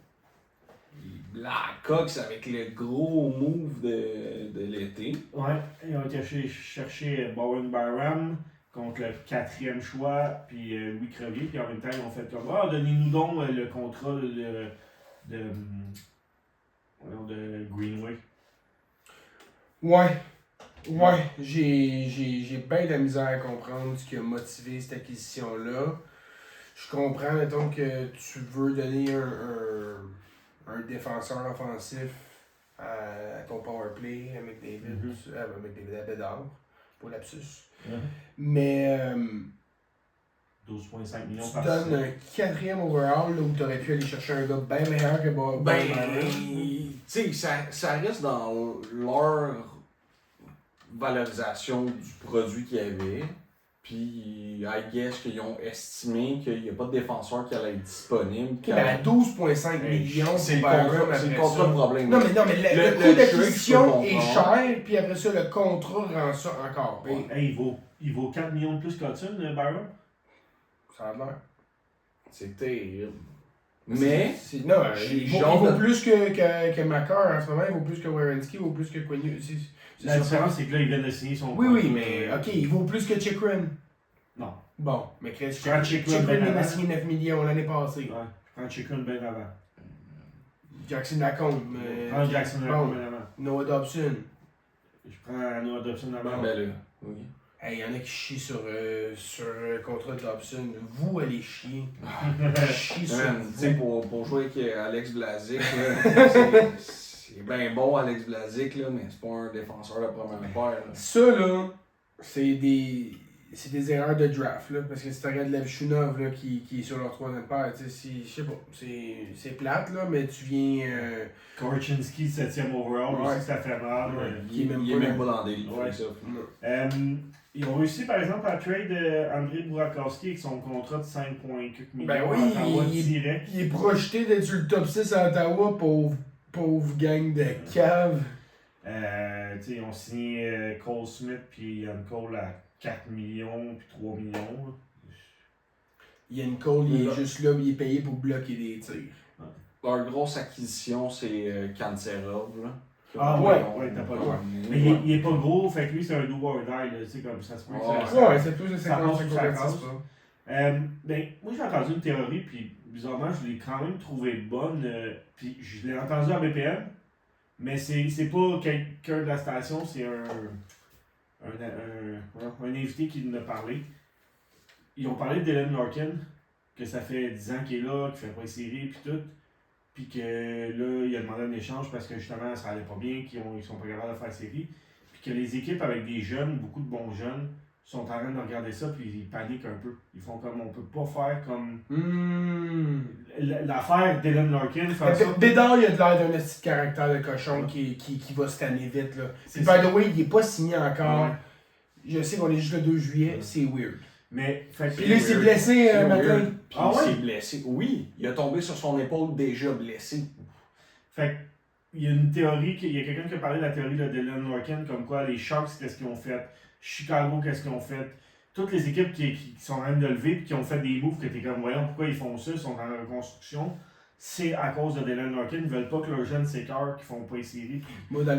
Les Blackhawks avec le gros move de l'été. Ouais. Ils ont été chercher Bowen Byram contre le 4e choix, puis Louis Crevier. Puis en même temps, ils ont fait comme donnez-nous donc le contrat de Greenway. Ouais. Ouais. J'ai bien de la misère à comprendre ce qui a motivé cette acquisition-là. Je comprends, mettons, que tu veux donner un défenseur offensif à ton powerplay avec David, avec David Bédard, pour lapsus. Mais 12,5 millions tu par donnes saison. un 4e overall là, où tu aurais pu aller chercher un gars bien meilleur que Bob. Tu sais, ça reste dans leur valorisation du produit qu'il y avait. Puis, I guess qu'ils ont estimé qu'il n'y a pas de défenseur qui allait être disponible. Mais à 12,5 millions, C'est le Byram, contrat, après c'est le contrat ça. de problème. Non, mais le Le coût trade, d'acquisition je est peux cher, puis après ça, le contrat rend ça encore pire. Hey, il vaut 4 millions de plus qu'Hudson, Byron. Ça a l'air. C'est terrible. Mais, Non, j'ai il vaut genre plus que Makar en ce moment, il vaut plus que Werenski, il vaut plus que Quenu. La différence, c'est que là, il vient de signer son Oui, contrat. oui, mais ok, il vaut plus que Chikrin. Non. Bon, mais Chris, Je prends Chikrin Chikrin ben vient de avant. signer 9 millions l'année passée. Ouais, je prends Chicken bien avant. Jackson Lacombe. Je prends Jackson bon, Lacombe bien avant. Noah Dobson. Je prends Noah Dobson avant. ben là, oui. Hey, y'en a qui chient sur le contrat de Dobson. Vous allez chier. Chier sur Man, tu sais, vous. pour jouer avec Alex Blazik, là, c'est bien bon Alex Blazik, là, mais c'est pas un défenseur de première paire. Là. Ça, là, c'est des erreurs de draft, là. Parce que si tu regardes Levchunov, là, qui est sur leur 3e paire, tu sais, je sais pas, c'est plate, là, mais tu viens. Korchinski, 7e overall, Ouais. aussi, ça fait mal. Ouais. Il est même pas dans des ligues, Ouais. ça. Ils ont réussi, par exemple, à trade Andrei Burakovsky avec son contrat de 5,4 millions Ben oui, à Ottawa direct. Il est projeté d'être sur le top 6 à Ottawa, pauvre gang de caves. Ils ont signé Cole Smith puis Ian Cole à 4 millions puis 3 millions. Là. Ian Cole, il Là. est juste là, il est payé pour bloquer des tirs. Leur grosse acquisition, c'est Kantserov, là. Ah ouais, t'as pas le Ouais. choix. Mais il est pas gros, fait que lui c'est un do or die, là, tu sais, comme ça se peut que Ouais. ça- Ouais, c'est plus de ça passe 50 ou ça 50 casse. Ben, moi j'ai entendu une théorie, puis bizarrement je l'ai quand même trouvée bonne, puis je l'ai entendu à BPM, mais c'est pas quelqu'un de la station, c'est un invité qui nous a parlé. Ils ont parlé de Dylan Larkin, que ça fait 10 ans qu'il est là, qu'il fait pas les séries, puis tout. Puis que là, il a demandé un échange parce que justement, ça allait pas bien, ils sont pas capables de faire série. Puis que les équipes avec des jeunes, beaucoup de bons jeunes, sont en train de regarder ça, puis ils paniquent un peu. Ils font comme, on peut pas faire comme l'affaire Dylan Larkin. Faire ça. Bédard, il a de l'air d'un petit caractère de cochon qui va se tanner vite. Là. C'est Puis, ça. by the way, il est pas signé encore. Ouais. Je sais qu'on est juste le 2 juillet, Ouais. c'est weird. Mais, fait que- Puis là, il s'est weird. blessé C'est matin. weird. Puis Ah il ouais? s'est blessé. Oui, il a tombé sur son épaule déjà blessé. Fait que, il y a une théorie, il y a quelqu'un qui a parlé de la théorie de Dylan Larkin, comme quoi les Sharks, qu'est-ce qu'ils ont fait, Chicago, qu'est-ce qu'ils ont fait, toutes les équipes qui sont en train de lever et qui ont fait des moves que t'es comme, voyons pourquoi ils font ça, ils sont en reconstruction, c'est à cause de Dylan Larkin, ils veulent pas que leurs jeunes s'écœurent, qu'ils font pas les séries. Moi, dans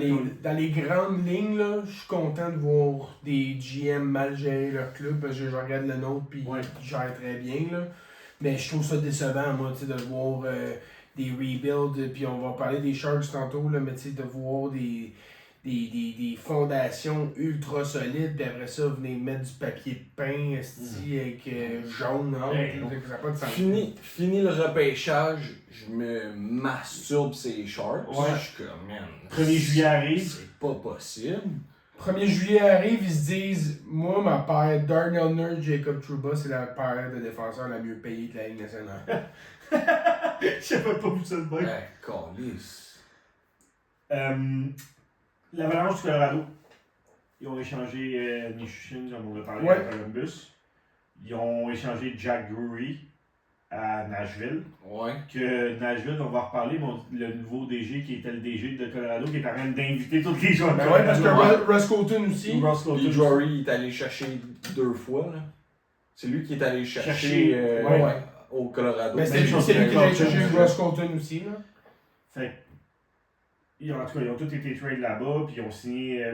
les grandes lignes, là, je suis content de voir des GM mal gérer leur club parce que je regarde le nôtre puis Ouais. ils gèrent très bien. Là. Mais je trouve ça décevant, moi, tu sais, de voir des rebuilds. Puis on va parler des Sharks tantôt, là, mais tu sais, de voir des fondations ultra solides, puis après ça, venez mettre du papier de pain esti, avec jaune, hein, Hey, ça n'a pas de sens. Fini le repêchage, je me masturbe ces Sharks. Ouais. Je suis comme, man. 1er juillet arrive. C'est pas possible. 1er juillet arrive, ils se disent, moi, ma paire, Darnell Nurse, Jacob Trouba, c'est la paire de défenseurs la mieux payée de la Ligue nationale. J'avais pas vu ça de bien. Calice. L'Avalanche du Colorado. Ils ont échangé Nishushin, comme on a parlé Ouais. à Columbus. Ils ont échangé Jack Drury à Nashville. Ouais. Que Nashville, on va reparler, le nouveau DG qui était le DG de Colorado, qui est en train d'inviter tous les joueurs de Ben ouais, parce que Colorado. Russ Colton aussi. Ross Colton. Puis Jory, il est allé chercher 2 fois, là. C'est lui qui est allé chercher Chercher, ouais. au Colorado. Mais Même chose c'est lui que qui a Colton, cherché c'est Russ Colton aussi, là. Fait en tout cas, ils ont tous été trade là-bas, puis ils ont signé,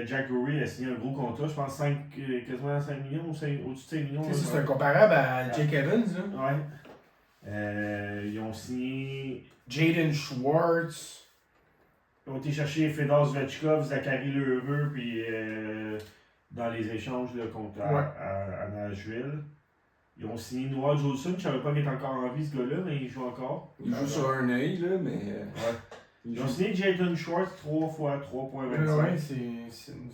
Jack Drury a signé un gros contrat, je pense quasiment 5 millions, au-dessus de 5 millions. Tu sais, c'est comparable à Jake Evans, là. Ouais. Ils ont signé. Jaden Schwartz. Ils ont été chercher Fedor Zvechkov, Zachary Lheureux, puis dans les échanges là, contre à Nashville. Ils ont signé Noah Jolson, je ne savais pas qu'il était encore en vie ce gars-là, mais il joue encore. Il joue sur un œil, là, mais. Ouais. Il Ils ont signé Jaden Schwartz 3 fois 3.25. Ouais, c'est une...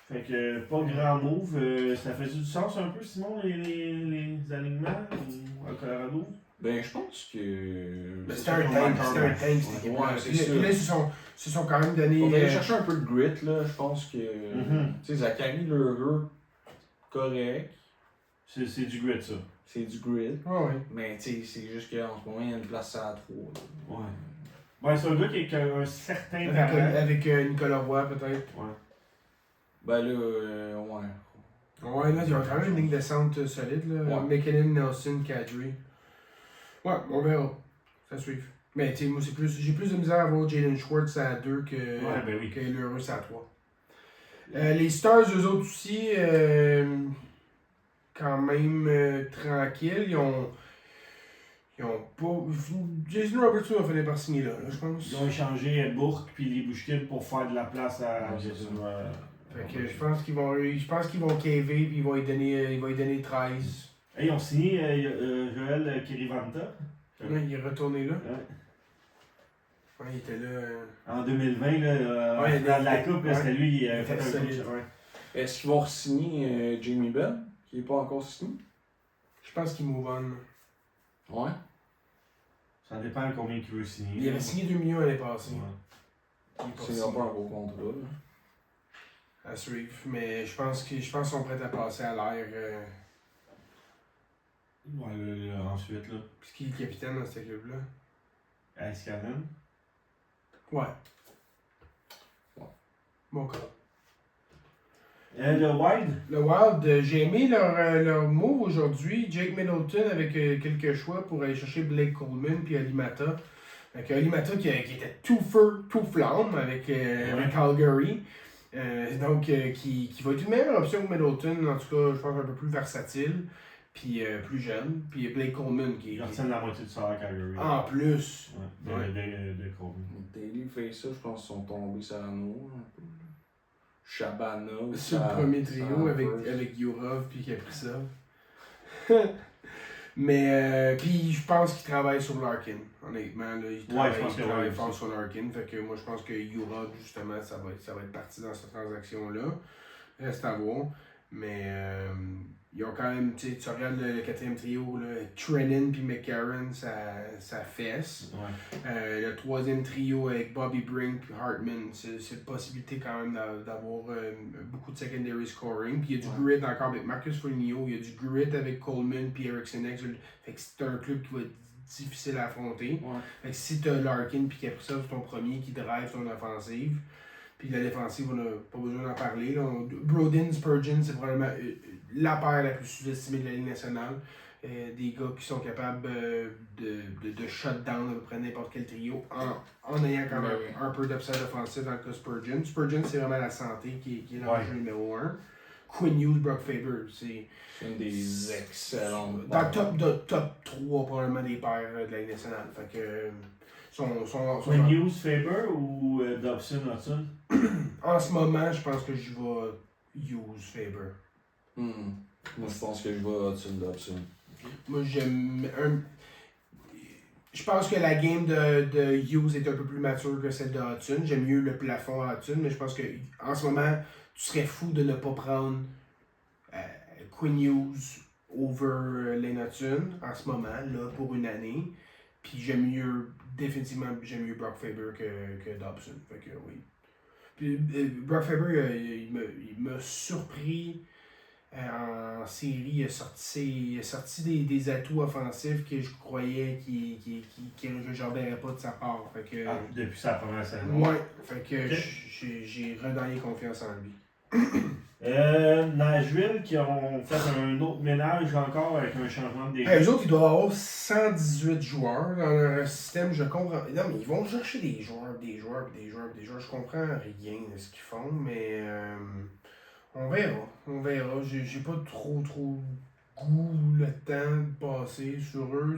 Fait que pas grand move. Ça faisait du sens un peu, Simon, les alignements à Colorado? Ben, je pense que. C'était un tank, cette équipe-là. Ouais, c'est Puis sûr. là, ils se sont quand même donné... On allait chercher un peu de grit, là. Je pense que. Mhm. Tu sais, Zachary Lheureux, correct. C'est du grit, ça. C'est du grit. Ouais. Mais, tu sais, c'est juste qu'en ce moment, il y a une place à 3. Ouais. Ouais, c'est un gars qui a un certain talent. Avec Nicolas Roy, peut-être. Ouais. Ben là, ouais. Ouais, là, ils ont quand même une ligne de centre solide, là. Ouais. McKinnon, Nelson, Kadri. Ouais, on verra. Ça suit. Mais, tu sais, moi, j'ai plus de misère à voir Jaden Schwartz à 2 que Lheureux à 3. Les Stars, eux autres aussi, quand même tranquilles. Ils ont pas. Jason Robertson a fini par signer là, je pense. Ils ont échangé Bourque puis les Bouchkins pour faire de la place à Ouais, c'est Jason. Fait que je pense qu'ils vont caver puis ils vont lui donner 13. Hey, ils ont signé Joël Kirivanta. Ouais, il est retourné là. Ouais. Ouais, il était là. En 2020, là, Ouais, dans la coupe, là, ouais. c'était lui qui a Il fait était un solide. coach. Ouais. Est-ce qu'ils vont re-signer Jamie Benn, qui n'est pas encore signé? Je pense qu'il move on. Ouais. Ça dépend combien il veut signer. Il avait signé 2 millions l'année passée. Ouais. Il est pas C'est signé. pas un gros contrat, là. À suivre. Mais je pense qu'ils sont prêts à passer à l'air. Ouais, ensuite, là, Puis qui est le capitaine dans cette club-là? Ice Cannon. Ouais. Bon cas. Le Wild. Le Wild, j'ai aimé leur move aujourd'hui. Jake Middleton avec quelques choix pour aller chercher Blake Coleman puis Alimata. Avec Alimata qui était tout feu, tout flamme avec Calgary. Donc, qui va être une meilleure option que Middleton. En tout cas, je pense un peu plus versatile. Puis plus jeune. Puis Blake Coleman qui Il retient la moitié du salaire Calgary. en plus. Ouais, Ouais. de Coleman. Daily fait ça, je pense qu'ils sont tombés sur la noix, un peu. Shabana. Sur le premier trio avec Yurov puis Kaprizov. Mais puis je pense qu'il travaille sur Larkin, honnêtement. Là, il travaille fort sur Larkin. Fait que moi je pense que Yurov, justement, ça va être parti dans cette transaction-là. Reste à voir. Mais ils ont quand même, tu regardes le quatrième trio, là, Trennan puis McCarron, ça fesse. Ouais. Le troisième trio avec Bobby Brink puis Hartman, c'est une possibilité quand même d'avoir beaucoup de secondary scoring. Puis il y a du grit encore avec Marcus Foligno, il y a du grit avec Coleman puis Eriksson Ek. Fait que c'est un club qui va être difficile à affronter. Ouais. Fait que si tu as Larkin puis Kaprizov, c'est ton premier qui drive ton offensive. Puis la défensive, on n'a pas besoin d'en parler. Là. Brodin, Spurgeon, c'est probablement la paire la plus sous-estimée de la Ligue nationale. Des gars qui sont capables de shut down à peu près n'importe quel trio en ayant quand même un peu d'upside offensif dans le cas Spurgeon. Spurgeon, c'est vraiment la santé qui est l'enjeu numéro 1. Quinn Hughes, Brock Faber, c'est une des excellentes. dans le top 3 probablement des paires de la Ligue nationale. Fait que Quinn Hughes, Faber ou Dobson, Hudson? En ce moment, je pense que je vais Hughes, Faber. Moi, je pense que je vais Hudson Dobson. Moi, j'aime je pense que la game de Hughes est un peu plus mature que celle de Hudson. J'aime mieux le plafond à Hudson, mais je pense que en ce moment, tu serais fou de ne pas prendre Quinn Hughes over Lane Hudson en ce moment, là, pour une année. Puis définitivement, j'aime mieux Brock Faber que Dobson. Fait que oui. Puis, Brock Faber, il m'a surpris en série. Il a sorti des atouts offensifs que je croyais que je jardinais pas de sa part. Fait que, Depuis sa première saison. ouais, fait que Ok. j'ai redonné confiance en lui. Nashville qui ont fait un autre ménage encore avec un changement de Eux autres, ils doivent avoir 118 joueurs dans leur système, je comprends. Non, mais ils vont chercher des joueurs. Je comprends rien de ce qu'ils font, mais on verra. J'ai pas trop goût le temps de passer sur eux.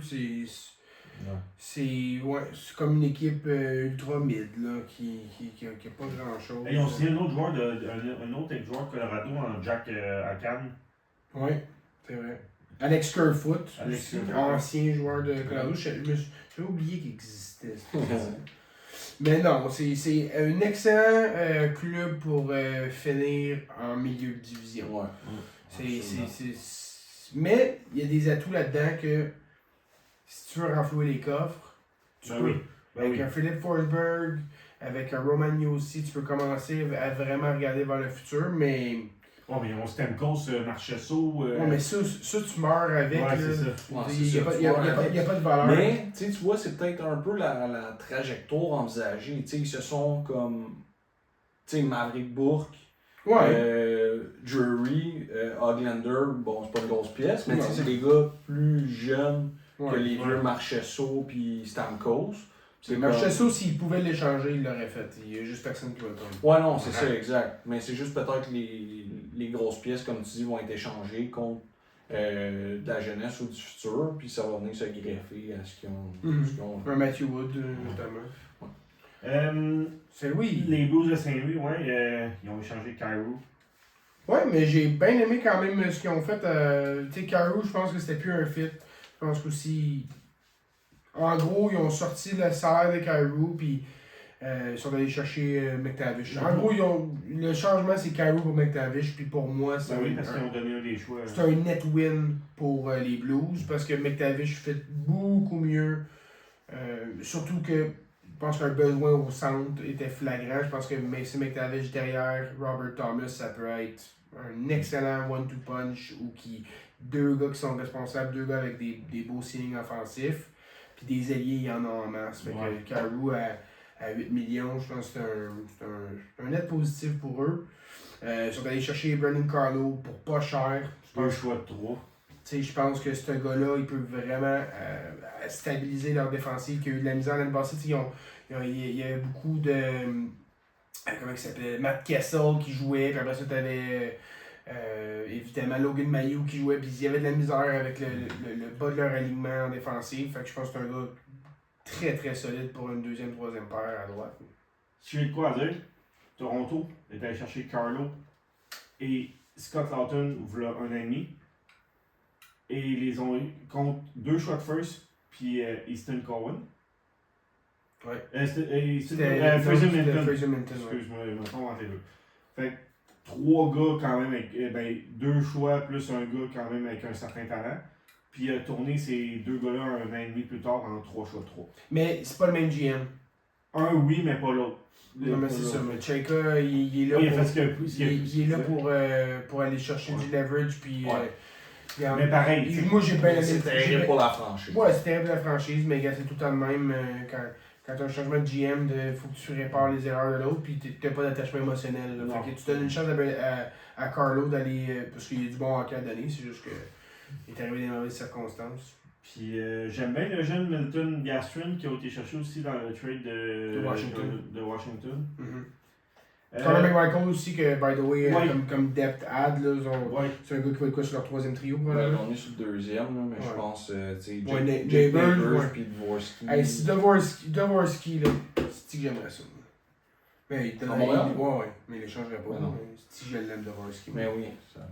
C'est comme une équipe ultra mid là, qui a pas grand chose. Ils ont signé un autre joueur, un autre ex-joueur de Colorado en Jack Akan. Oui, c'est vrai. Alex Kerfoot, Alex aussi, Kerfoot. ancien joueur de Colorado. J'avais oublié qu'il existait. Mais non, c'est un excellent club pour finir en milieu de division. Ouais. Mais il y a des atouts là-dedans que si tu veux renflouer les coffres, tu peux. Avec un Philippe Forsberg, avec un Roman Yossi, tu peux commencer à vraiment regarder vers le futur, mais... Oh, mais on Stamkos, Marchesso. Ouais, mais ça, tu meurs avec. Ouais, là. c'est ça. Ouais, Il n'y a, c'est ça, il y a, tu il y a vois, pas- il y a pas de valeur. Mais, tu sais, tu vois, c'est peut-être un peu la trajectoire envisagée. Tu sais, ils se sont comme, tu sais, Maverick Bourque, Drury, Hoglander, bon, c'est pas une grosse pièce, mais tu sais, Ouais. c'est des gars plus jeunes Ouais. que les Ouais. vieux Marchesso puis Stamkos. C'est Marchesso, s'il pouvait l'échanger, il l'aurait fait. Il n'y a juste personne qui va le prendre. Ouais, non, c'est ça, exact. Mais c'est juste peut-être que les grosses pièces, comme tu dis, vont être échangées contre de la jeunesse ou du futur, puis ça va venir se greffer à ce qu'ils ont. Un Matthew Wood, notamment. C'est oui. Les Blues de Saint-Louis, ils ont échangé Kyrou. Ouais, mais j'ai bien aimé quand même ce qu'ils ont fait. Tu sais, Carew, je pense que c'était plus un fit. Je pense qu'aussi. En gros, ils ont sorti le salaire de Carew, puis ils sont allés chercher McTavish. En gros, le changement, c'est Carew pour McTavish, puis pour moi, c'est Parce qu'ils ont donné un des choix. c'est un net win pour les Blues, parce que McTavish fait beaucoup mieux. Surtout que je pense qu'un besoin au centre était flagrant. Je pense que Mason McTavish derrière Robert Thomas, ça peut être un excellent one-two punch ou deux gars qui sont responsables, deux gars avec des beaux ceilings offensifs. Puis des alliés, il y en a en masse. Fait que Carew à 8 millions, je pense que c'est un net positif pour eux. Ils sont allés chercher Brendan Carlo pour pas cher. Un choix de 3. Je pense que ce gars-là, il peut vraiment stabiliser leur défensive, qui a eu de la misère l'année passée. Il y avait beaucoup de... comment il s'appelait? Matt Kessel qui jouait, puis après ça, t'avais évidemment Logan Mayou qui jouait, puis il y avait de la misère avec le bas de leur alignement en défensive. Fait que je pense que c'est un gars très très solide pour une deuxième, troisième paire à droite. Si j'ai de quoi à dire, Toronto est allé chercher Carlo et Scott Lawton, voilà un an et demi. Et ils les ont eu contre 2 choix de first, puis Easton Cowan. Ouais. Fraser Minton. Fraser Minton, ouais. Excuse-moi, je me trompe entre les deux. Fait que 3 gars quand même avec 2 choix plus un gars quand même avec un certain talent. Puis il a tourné ces 2 gars-là un an et demi plus tard en 3 choix de 3. Mais c'est pas le même GM. Un oui, mais pas l'autre. Non, mais c'est ça. Mais Cheka, il est là Oui, il a pour... fait ce que. Il est là pour aller chercher du leverage, puis... Mais pareil, tu sais, moi j'ai bien aimé. C'est terrible pour la franchise. Ouais, c'est terrible la franchise, mais gars, c'est tout le temps le même. Quand tu as un changement de GM, il faut que tu répares les erreurs de l'autre, puis tu n'as pas d'attachement émotionnel. Là. Fait que tu donnes une chance à Carlo d'aller. Parce qu'il y a du bon hockey à donner, c'est juste qu'il est arrivé dans les mauvaises circonstances. Puis j'aime bien le jeune Milton Gastrin qui a été cherché aussi dans le trade de Washington. Conor McMichael aussi, que by the way, Ouais. comme depth add, là, Ouais. c'est un gars qui va être quoi sur leur troisième trio, Ouais, probablement. on est sur le deuxième, là, mais je Ouais. pense, tu sais, Ouais, Jake Neighbors, Neighbors ouais. puis Dvorsky. Hey, si Dvorsky, là, c'est que j'aimerais ça. Mais il À Montréal? ouais, mais il ne changerait pas. Ouais, non. Mais si je l'aime, Dvorsky. Mais oui, ça.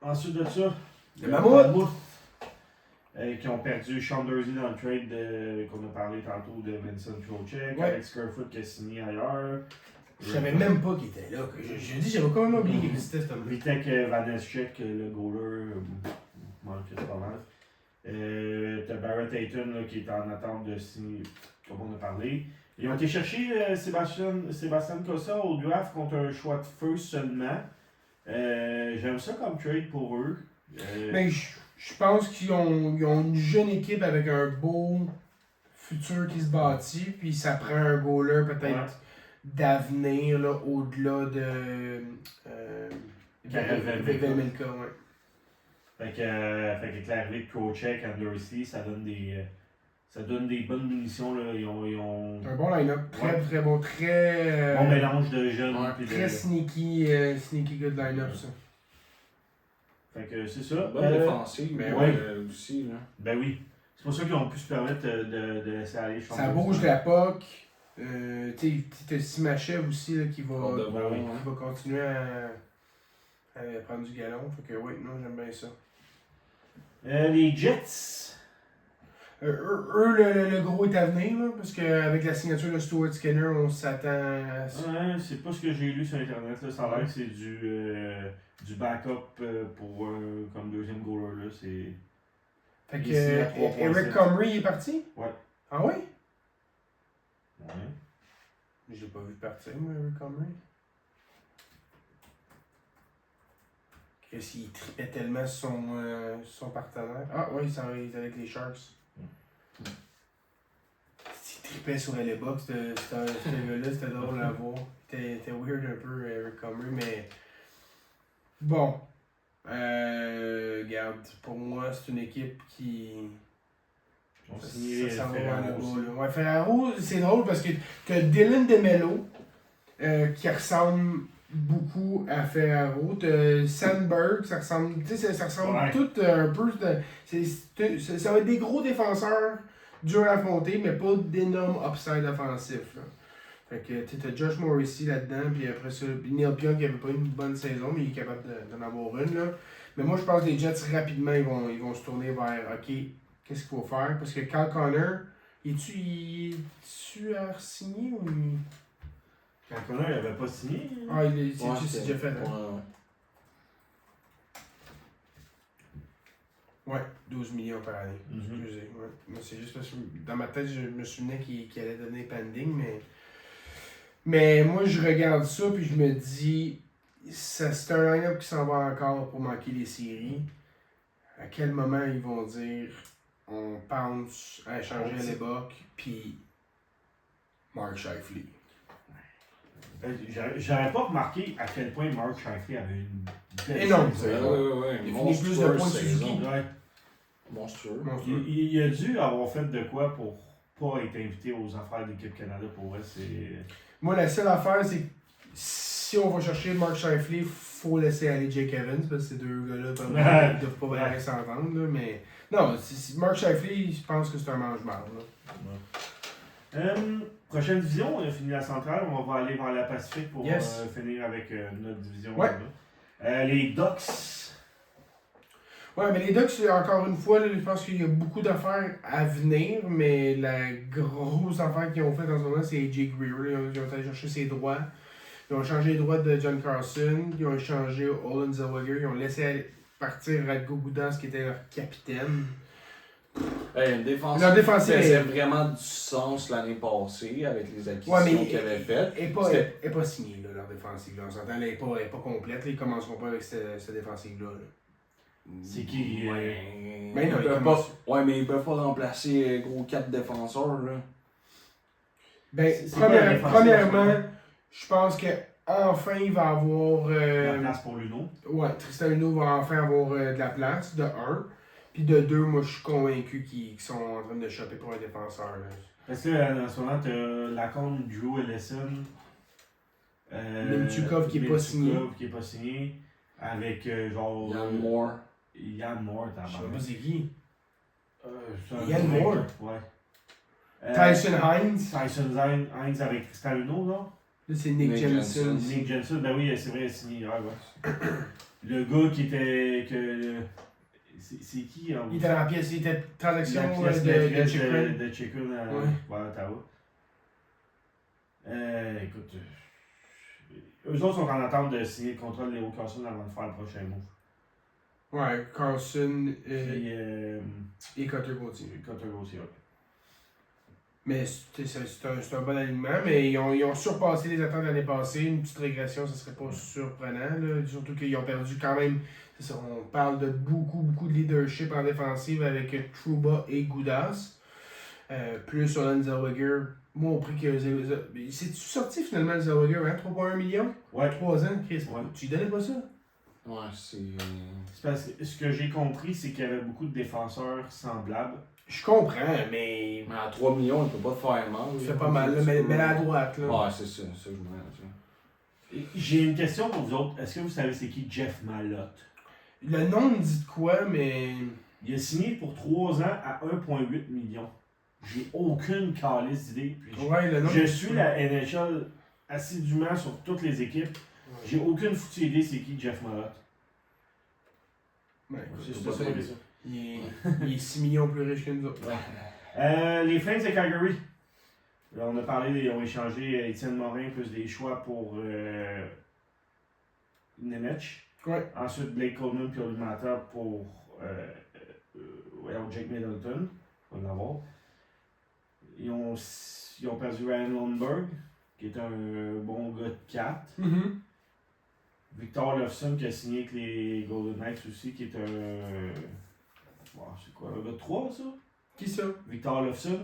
Ensuite de ça, Le Mammouth. Qui ont perdu Sean Dursey dans le trade qu'on a parlé tantôt de Vincent Trocheck, Ouais. Alex Kerfoot qui a signé ailleurs. Je savais même pas qu'il était là. J'ai dit, j'avais quand même oublié qu'il existait cet homme-là. Vitek Vanecek, le goaler, manque c'est pas mal. T'as Barrett Hayton là, qui est en attente de signer, comme on a parlé. Ils ont été chercher Sébastien Cossa au draft contre un choix de first seulement. J'aime ça comme trade pour eux. Mais je pense qu'ils ont une jeune équipe avec un beau futur qui se bâtit, puis ça prend un goaler peut-être d'avenir là, au-delà de Vemelka, ouais. Fait que Clarvik, Krocek, Andorsi, ça donne des bonnes munitions. Là. Ils ont Un bon line-up, très bon, très bon mélange de jeunes. Ouais, puis très de... sneaky good line-up ça. Fait que c'est ça. Bonne défensive, mais aussi. Là. Ben oui. C'est pour ça qu'ils ont pu se permettre de laisser aller. Ça bouge la POC. Tu sais, Simachev aussi là, qui va continuer à prendre du galon. Fait que oui, non, j'aime bien ça. Les Jets. Le gros est à venir, là, parce qu'avec la signature de Stuart Skinner, on s'attend à ça. Ouais, c'est pas ce que j'ai lu sur internet. Là. Ça a l'air que c'est du backup pour comme deuxième goaler. Là. C'est... Fait Il est à que 3.7. Eric Comrie est parti? Ouais. Ah oui? Ouais. Je l'ai pas vu partir, moi, Eric Comrie. Qu'est-ce qu'il tripait tellement son partenaire. Ah oui, il est avec les Sharks. Il tripait sur les box, ce gars-là, c'était drôle à voir. C'était weird un peu, Eric Comrie, mais bon. Regarde, pour moi, c'est une équipe qui. Ça s'en va vers le bas, là. Ouais, Ferraro, c'est drôle parce que t'as Dylan DeMello qui ressemble beaucoup à Ferraro. T'as Sandberg, ça ressemble. Tu sais, ça ressemble tout un peu. Ça va être des gros défenseurs durs à affronter, mais pas d'énormes upside offensifs. Là. Fait que t'as Josh Morrissey là-dedans, puis après ça, Neil Pionk qui avait pas une bonne saison, mais il est capable d'en avoir une. Là. Mais moi, je pense que les Jets, rapidement, ils vont se tourner vers OK, qu'est-ce qu'il faut faire? Parce que Kyle Connor, es-tu à signer ou. Kyle Connor, il avait pas signé. Ah, c'est déjà fait. Hein? Ouais, 12 millions par année. Excusez. Ouais. Moi, c'est juste parce que dans ma tête, je me souvenais qu'il allait donner pending, mais moi, je regarde ça, puis je me dis, c'est un line-up qui s'en va encore pour manquer les séries. À quel moment ils vont dire, on pense à échanger à l'époque, puis Mark Scheifele. J'avais pas remarqué à quel point Mark Scheifele avait une belle énorme saison. Il finit plus de points que Suzuki. Ouais. Monstrueux. Il a dû avoir fait de quoi pour pas être invité aux affaires d'équipe Canada pour vrai. Moi, la seule affaire, c'est que si on va chercher Mark Scheifele, faut laisser aller Jake Evans, parce que ces deux gars-là ne doivent pas vraiment s'entendre. Mais non, Mark Scheifele, je pense que c'est un mange-marde. Prochaine division, on a fini la centrale, on va aller vers la Pacifique pour finir avec notre division. Ouais. Les Ducks. Ouais, mais les Ducks, encore une fois, là, je pense qu'il y a beaucoup d'affaires à venir, mais la grosse affaire qu'ils ont faite en ce moment, c'est AJ Greer. Ils ont allé chercher ses droits. Ils ont changé les droits de John Carlson. Ils ont échangé Olin Zellweger. Ils ont laissé partir Radko Gudas, qui était leur capitaine. Une défense leur défensive faisait vraiment du sens l'année passée avec les acquisitions qu'ils avaient faites. Elle n'est pas signée, là, leur défensive. Là. On s'entend, elle n'est pas complète. Là. Ils ne commenceront pas avec cette défensive-là. Là. C'est qui Mais non, mais ils peuvent pas remplacer gros 4 défenseurs. Là. Ben, premièrement, je pense que enfin il va avoir. La place pour Luno. Ouais, Tristan Luno va enfin avoir de la place, de 1. Puis de 2, moi je suis convaincu qu'ils sont en train de choper pour un défenseur. Là. Parce que en ce moment, tu as Lacombe, Drew Ellison. Minchukov qui n'est pas signé. Qui est pas signé. Avec genre. Yann Moore, t'as Je sais pas c'est qui. Yann Moore? Ouais. Tyson Hines. Tyson Hines avec Tristan Luno, là. Là c'est Nick Jensen. Nick Jensen, ben oui, c'est vrai, il a signé hier, ouais. Le gars qui était. C'est qui en Il était dans la pièce, il était transaction de Chicken. De Chicken à Ottawa. Écoute, eux autres sont en attente de signer le contrat de Léo Carlson avant de faire le prochain move. Ouais, Carlson et Cutter Gauthier. Cutter Gauthier, ok. Mais c'est un bon alignement, mais ils ont surpassé les attentes de l'année passée. Une petite régression, ça serait pas surprenant. Là. Surtout qu'ils ont perdu quand même. C'est ça, on parle de beaucoup de leadership en défensive avec Trouba et Goudas. Plus Olan Zellweger. Moi, au prix que c'est-tu sorti finalement le Zellweger, hein? 3,1 millions? Ouais. 3 ans, Chris. Ouais. Tu lui donnais pas ça? Ouais, c'est. C'est parce que ce que j'ai compris, c'est qu'il y avait beaucoup de défenseurs semblables. Je comprends, mais. Mais à 3 millions, il peut pas te faire mal. Tu fais pas mal, là, mais à droite, là. Ouais, c'est ça, je me dis. J'ai une question pour vous autres. Est-ce que vous savez c'est qui Jeff Malotte? Le nom me dit de quoi, mais. Il a signé pour 3 ans à 1,8 millions. J'ai aucune calice d'idée. Puis Ouais, le nom. je suis la NHL assidûment sur toutes les équipes. J'ai aucune foutue idée c'est qui Jeff Malotte. Ouais, C'est c'est ça, ça. c'est ça. Il est 6 millions plus riche que nous autres. Les Flames de Calgary. Là, on a parlé, ils ont échangé Étienne Morin plus des choix pour Nemec. Ouais. Ensuite, Blake Coleman puis Olumata pour Jake Middleton. On va l'avoir. Ils ont perdu Ryan Lundberg, qui est un bon gars de 4. Victor Lofson qui a signé avec les Golden Knights aussi, qui est un. C'est quoi, un gars de 3 ça? Qui ça? Victor Lofson.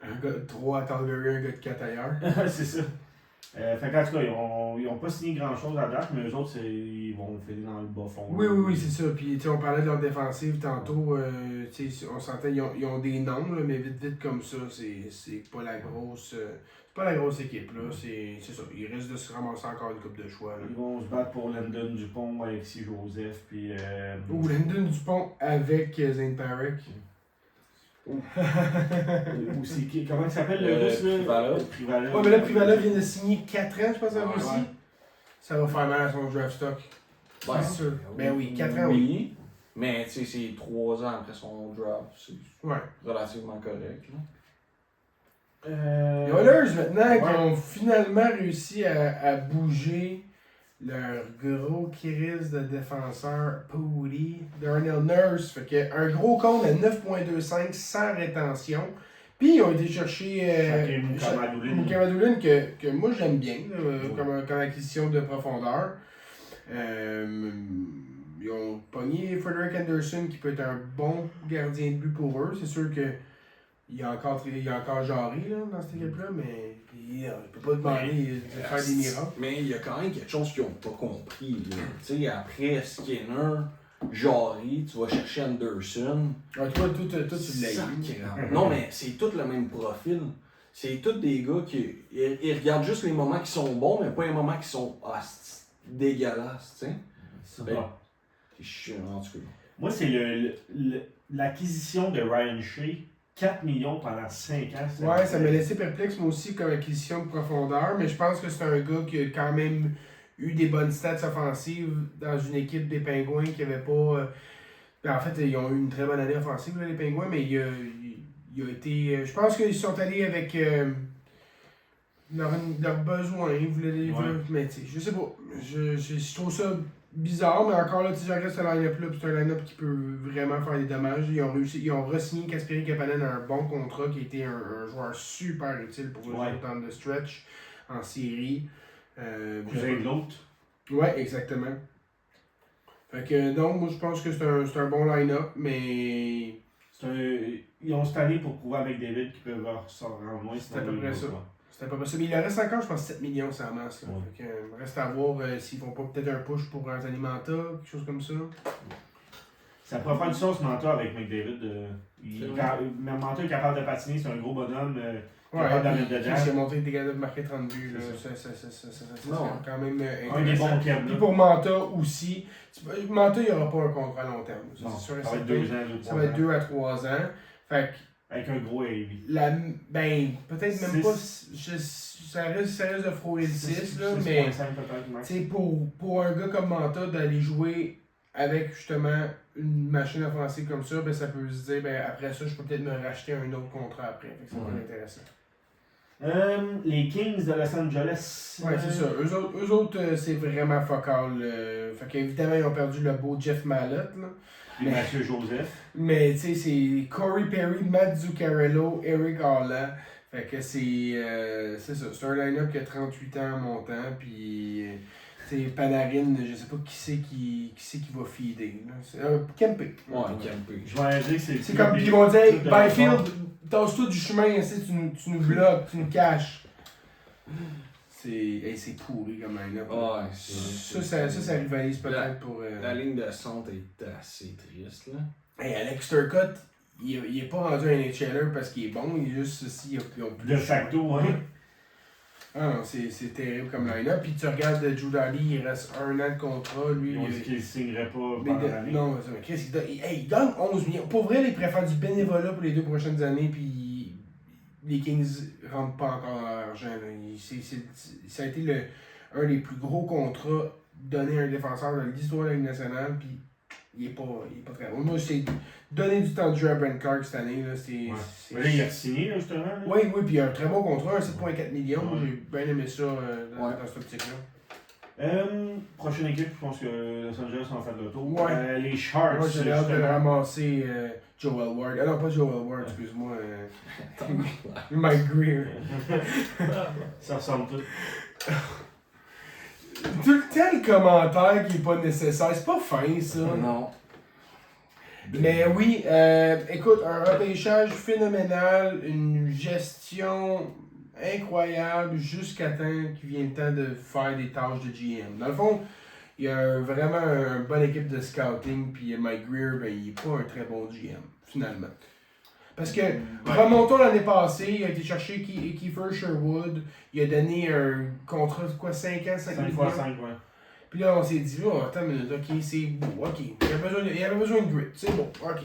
Un gars de 3 à Calgary, un gars de 4 ailleurs. C'est ça. Fait qu'en tout cas, ils ont pas signé grand chose à date, mais eux autres, ils vont filer dans le bas fond. Oui, c'est ça. Puis, on parlait de leur défensive tantôt. On sentait ils ont des noms, là, mais vite comme ça, c'est pas la grosse. C'est pas la grosse équipe, là. C'est ça. Ils risquent de se ramasser encore une coupe de choix. Là. Ils vont se battre pour Landon Dupont, Alexis Joseph, puis. Ou Landon Dupont avec Zane Parek. Ou c'est qui? Comment il s'appelle le russe là? Privalov. Privalov. Ouais, mais là, Privalov vient de signer 4 ans, je pense, en Ouais, Russie. ouais. Ça va faire mal à son draft stock. Ouais. C'est sûr. Ben oui, 4 ans, oui. Oui. Mais tu sais, c'est 3 ans après son draft. C'est Ouais. relativement correct. Là. Les Oilers, maintenant, qui ouais. ont finalement réussi à bouger leur gros crise de défenseur Poudy, Darnell Nurse. Fait que un gros compte à 9.25 sans rétention. Puis ils ont été chercher Mukamadouline que moi j'aime bien comme acquisition de profondeur. Ils ont pogné Frederick Anderson qui peut être un bon gardien de but pour eux. C'est sûr que il y a encore Jarry là, dans cette équipe-là, mais il peut pas demander de faire des miracles. Mais il y a quand même quelque chose qu'ils n'ont pas compris. Tu sais, après Skinner, Jarry, tu vas chercher Anderson. Ah, toi, tu l'as eu. Non, mais c'est tout le même profil. C'est tous des gars qui ils regardent juste les moments qui sont bons, mais pas les moments qui sont dégueulasses, tu sais. C'est Ben, pas. c'est chiant, en tout cas. Moi, c'est l'acquisition de Ryan Shea. 4 millions pendant 5 ans. Ouais, ça m'a laissé perplexe moi aussi comme acquisition de profondeur, mais je pense que c'est un gars qui a quand même eu des bonnes stats offensives dans une équipe des Pingouins qui avait pas. En fait, ils ont eu une très bonne année offensive, là, les Pingouins, mais il a été. Je pense qu'ils sont allés avec leurs besoins. Ils voulaient mais tu sais, je sais pas. Je trouve ça bizarre, mais encore là, tu sais, je regarde ce line-up-là, puis c'est un line-up qui peut vraiment faire des dommages. Ils ont re-signé Kasperi Kapanen à un bon contrat, qui a été un joueur super utile pour eux dans le stretch en série. Cousin de l'autre. Ouais, exactement. Fait que donc, moi je pense que c'est un bon line-up, mais. Ils ont cette année pour prouver avec David qu'ils peuvent s'en rendre loin. C'est à peu près ça. C'est pas possible. Mais il en reste encore, je pense, 7 millions sans masse. Là. Ouais. Fait que, reste à voir s'ils font pas peut-être un push pour Anthony Manta, quelque chose comme ça. Ça pourrait faire du sens, Manta, avec McDavid. Manta est capable de patiner, c'est un gros bonhomme. Capable d'en mettre dedans. Il s'est montré qu'il était capable de marquer 30 buts. C'est quand même Un des bons intéressant. termes. Puis pour Manta aussi. Manta, il n'y aura pas un contrat à long terme. Non, C'est sûr et ça va être certain. 2 ans, Ça va être 2 à 3 ans. Fait que avec un gros heavy. peut-être même pas. Ça risque de frôler le 6, là, mais t'sais, pour un gars comme Manta, d'aller jouer avec justement une machine offensive comme ça, ben, ça peut se dire, ben, après ça, je peux peut-être me racheter un autre contrat après. Fait que c'est pas intéressant. Les Kings de Los Angeles. Ouais, c'est ça. Eux autres c'est vraiment focal. Fait qu'évidemment, ils ont perdu le beau Jeff Mallett. Là. Puis Mathieu Joseph. Mais tu sais, c'est Corey Perry, Matt Zuccarello, Eric Holland. Fait que c'est ça. C'est un line-up qui a 38 ans en montant. Puis, tu sais, Panarin, je sais pas qui c'est qui va feeder. Là. C'est Kempe. Ouais, Kempe. Je vais dire que C'est comme, puis ils vont dire, Byfield, tasse-toi du chemin, tu nous bloques, tu nous caches. C'est pourri comme line-up. Ouais, Ça rivalise peut-être pour. La ligne de centre est assez triste, là. Hey, Alex Turcotte, il est pas rendu un HLer parce qu'il est bon, il est juste si ils ont plus De facto, hein. Ah non, c'est terrible comme line-up. Puis tu regardes Drew Doughty, il reste 1 an de contrat, lui. Ils ont dit qu'il ne signerait pas Mais pendant l'année. non, mais Chris, il gagne 11 millions. Pour vrai, il préfère du bénévolat pour les 2 prochaines années, puis les Kings rentrent pas encore dans l'argent. Ça a été un des plus gros contrats donnés à un défenseur de l'histoire de la Ligue nationale, puis il est pas très bon. Moi, c'est donner du temps de jeu à Brent Clark cette année. Là, Mais là, il a signé, là, justement. Là. Oui, puis il a un très bon contrat, un 7,4 millions. Ouais. J'ai bien aimé ça dans cette optique-là. Prochaine équipe, je pense que Los Angeles en fait le tour. Ouais. Les Sharks. Moi, j'ai hâte de justement. ramasser Joel Ward. Ah non, pas Joel Ward, excuse-moi. Mike Greer. Ça ressemble tout. Tout le temps le commentaire qui est pas nécessaire. C'est pas fin, ça. Non. Mais oui, écoute, un repêchage phénoménal, une gestion incroyable jusqu'à temps qu'il vienne le temps de faire des tâches de GM. Dans le fond, il y a vraiment une bonne équipe de scouting, puis Mike Greer, ben, il n'est pas un très bon GM, finalement. Parce que, remontons l'année passée, il a été chercher Kiefer Sherwood, il a donné un contrat de quoi, 5 ans, 5 5 millions. x 5, ouais. Puis là, on s'est dit, oh, attends une minute, ok, c'est beau, ok. Il avait besoin de grit, c'est bon, ok.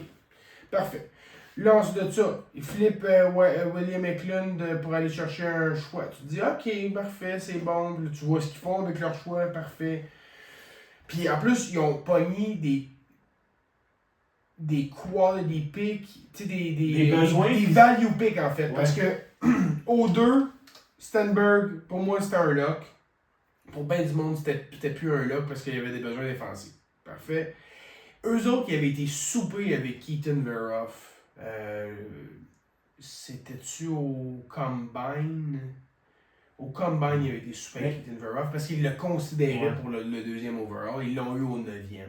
Parfait. Là, ensuite de ça, il flippe William Eklund pour aller chercher un choix. Tu te dis, ok, parfait, c'est bon. Puis là, tu vois ce qu'ils font avec leur choix, parfait. Puis en plus, ils ont pogné des quality picks, tu sais, Des besoins. des value picks en fait. Ouais. Parce que, aux deux, Stenberg, pour moi, c'était un lock. Pour ben du monde, c'était peut-être plus un lock parce qu'il y avait des besoins défensifs. Parfait. Eux autres qui avaient été soupés avec Keaton Veroff, c'était-tu au Combine? Au Combine, il avait été soupé avec Keaton Veroff parce qu'ils le considéraient pour le deuxième overall. Ils l'ont eu au 9e.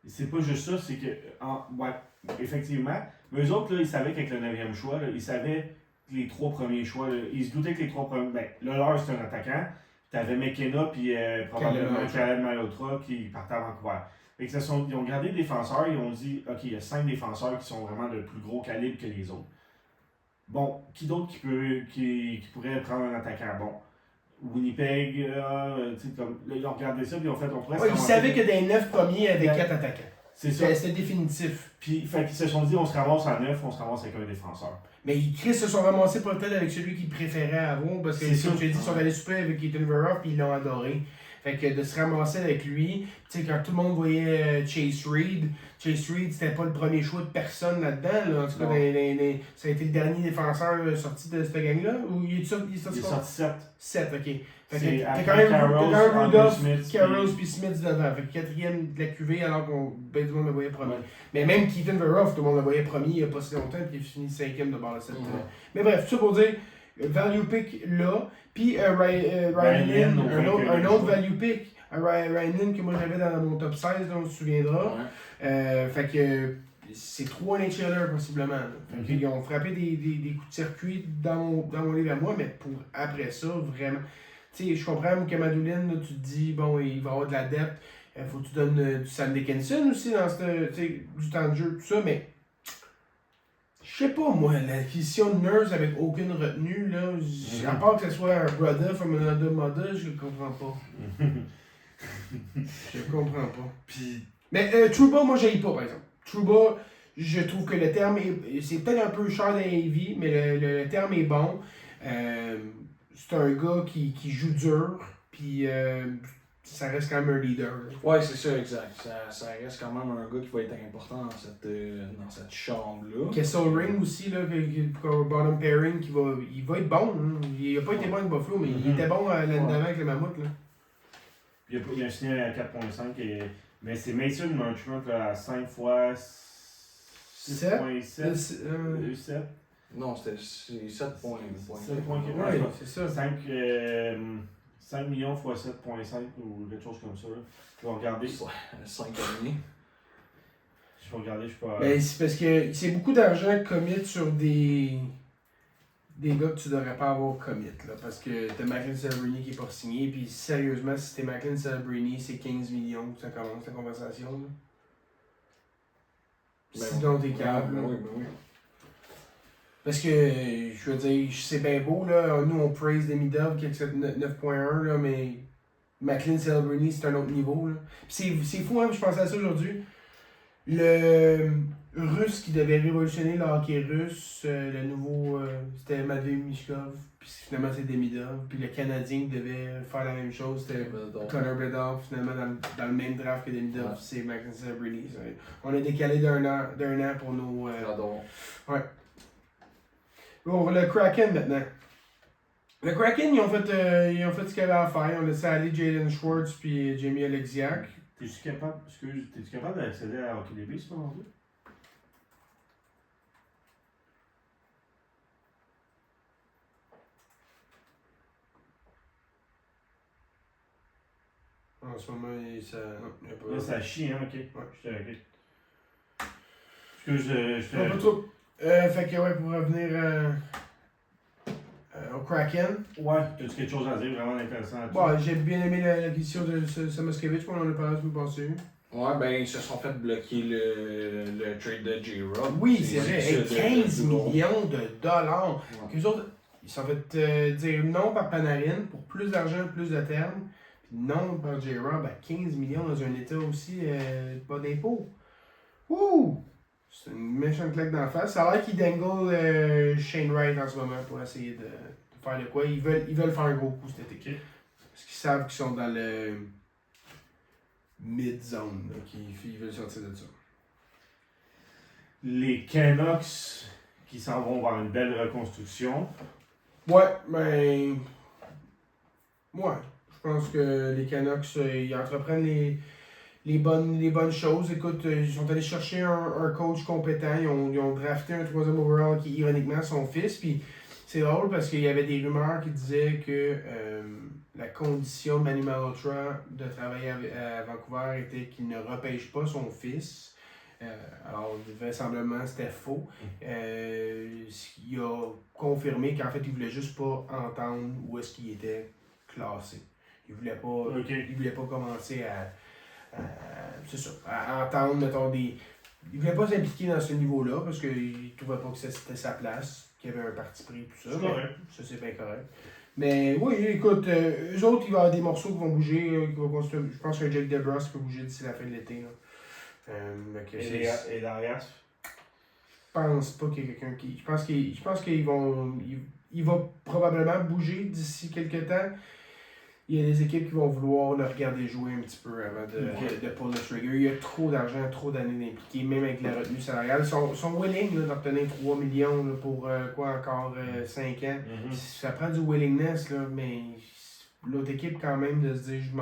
C'est pas juste ça, c'est que, ouais, effectivement, mais eux autres, là, ils savaient qu'avec le 9e choix, là, ils savaient que les 3 premiers choix, là, ils se doutaient que les 3 premiers. Ben, là, leur, c'est un attaquant. T'avais McKenna, puis probablement Caleb Malhotra qui partait à Vancouver. Fait que ils ont gardé des défenseurs, ils ont dit, ok, il y a 5 défenseurs qui sont vraiment de plus gros calibre que les autres. Bon, qui d'autre qui pourrait prendre un attaquant? Bon, Winnipeg, tu sais, comme, là, ils ont regardé ça, puis ils ont fait, on pourrait Ils savaient que des 9 premiers, il y avait 4 attaquants. C'est ça. C'était définitif. Puis, fait qu'ils se sont dit, on se ramasse à 9, on se ramasse avec un défenseur. Mais Chris se sont ramassés peut-être avec celui qu'ils préféraient avant, parce que, comme je t'ai dit, ils sont allés souper avec Keaton Veroff, puis ils l'ont adoré. Fait que de se ramasser avec lui, tu sais, quand tout le monde voyait Chase Reed, c'était pas le premier choix de personne là-dedans. Là. En tout cas, ça a été le dernier défenseur sorti de cette gang-là. Ou il est sorti 7. 7, ok. Fait C'est que t'as après quand même Carroll, Rudolph, Smith, Carroll puis Smith dedans. Fait que 4e de la QV alors qu'on ben du monde le voyait premier. Ouais. Mais même Keaton Veroff, tout le monde le voyait premier il y a pas si longtemps, puis il a fini 5e de bord de cette. Mais bref, tout ça pour dire, value pick là. Puis Ryan Lynn, un autre value pick. Ryan Lynn que moi j'avais dans mon top 16, là, on se souviendra. Fait que c'est 3 NHLers possiblement. Fait qu'ils ont frappé des coups de circuit dans mon livre à moi, mais pour après ça, vraiment. Tu sais, je comprends que Madouline, là, tu te dis, bon, il va y avoir de la depth. Faut que tu donnes du Sam Dickinson aussi dans du temps de jeu, tout ça, mais. Je sais pas, moi, l'acquisition de Nurse avec aucune retenue, là, à part que ce soit un brother from another mother, je comprends pas. Je comprends pas. Puis, mais Trouba, moi, j'aille pas, par exemple. Trouba, je trouve que le terme c'est peut-être un peu cher dans AV, mais le terme est bon. C'est un gars qui joue dur, puis ça reste quand même un leader. Ouais, c'est ça, exact. Ça reste quand même un gars qui va être important dans cette chambre-là. Kessel Ring aussi, là, pour bottom pairing, il va être bon. Hein. Il a pas été bon avec Buffalo, mais il était bon l'année d'avant avec le Mammouth. Là. Puis il y a un signé à 4.5. Mais c'est Mason Marchment là, à 5 fois 6.7. 7. Non, c'est 7 points. 7 points. Ouais, c'est ça. 5 millions fois 7.5 ou quelque chose comme ça. Là. Je vais regarder. 5,5. Je vais regarder, je sais pas. Ben, c'est parce que c'est beaucoup d'argent commit sur des gars que tu devrais pas avoir commit. Là, parce que t'as Macklin Celebrini qui est pas signé. Puis sérieusement, si t'es Macklin Celebrini, c'est 15 millions que ça commence la conversation. Là. Sinon, t'es câble. là. Oui. Parce que, je veux dire, c'est bien beau, là. Nous, on praise Demidov qui accepte 9.1, là, mais Macklin Celebrini, c'est un autre niveau, là. Puis c'est fou, hein, je pensais à ça aujourd'hui. Le russe qui devait révolutionner le hockey russe, le nouveau, c'était Matvei Michkov, puis finalement c'est Demidov. Puis le Canadien qui devait faire la même chose, c'était Connor Bedard, finalement dans le même draft que Demidov, c'est Macklin Celebrini. On a décalé d'un an pour nos... J'adore. Ouais. Bon, le Kraken maintenant. Le Kraken, ils ont fait ce qu'ils avaient à faire. Ils ont laissé aller Jalen Schwartz puis Jamie Alexiak. T'es-tu capable d'accéder à HockeyDB, ce moment-là? En ce moment, ça. Non, il n'y a pas. Là, ça chie, hein, ok. Ouais. Je t'ai Excuse, je Non, pas te. trop. Fait que, ouais, pour revenir au Kraken. Ouais, t'as-tu quelque chose à dire vraiment intéressant là-dessus? Bon, j'ai bien aimé l'acquisition de Samoskevich, on en a parlé la semaine passée. Ouais, ben, ils se sont fait bloquer le trade de J-Rob. Oui, c'est vrai. Hey, 15 millions de dollars. Ouais. Qu'eux autres, ils se sont fait dire non par Panarin pour plus d'argent, plus de termes. Puis non par J-Rob à 15 millions dans un état aussi pas d'impôt. Ouh! C'est une méchante claque d'en face. Ça a l'air qu'ils dangle Shane Wright en ce moment pour essayer de faire de quoi. Ils veulent faire un gros coup cet été. Parce qu'ils savent qu'ils sont dans le mid-zone. Ils veulent sortir de ça. Les Canucks qui s'en vont vers une belle reconstruction. Ouais, ben. Ouais. Je pense que les Canucks, ils entreprennent les bonnes choses. Écoute, ils sont allés chercher un coach compétent. Ils ont drafté un 3e overall qui, ironiquement, son fils. Puis c'est drôle parce qu'il y avait des rumeurs qui disaient que la condition de Manny Malhotra de travailler à Vancouver était qu'il ne repêche pas son fils. Alors, vraisemblablement, c'était faux. Il a confirmé qu'en fait, il voulait juste pas entendre où est-ce qu'il était classé. Il voulait pas commencer c'est ça, à entendre, mettons, il voulait pas s'impliquer dans ce niveau-là parce qu'il trouvait pas que c'était sa place, qu'il y avait un parti pris, tout ça. C'est correct. Ça, c'est bien correct. Mais oui, écoute, eux autres, il va y avoir des morceaux qui vont bouger. Je pense que Jake DeBrusk peut bouger d'ici la fin de l'été. Et l'Arias? Je pense pas qu'il y ait quelqu'un qui. Je pense qu'ils vont. Il va probablement bouger d'ici quelques temps. Il y a des équipes qui vont vouloir le regarder jouer un petit peu avant de pull le trigger. Il y a trop d'argent, trop d'années d'impliqués, même avec la retenue salariale. Ils sont willing d'obtenir 3 millions là, pour encore 5 ans. Mm-hmm. Ça prend du willingness, là, mais l'autre équipe quand même de se dire je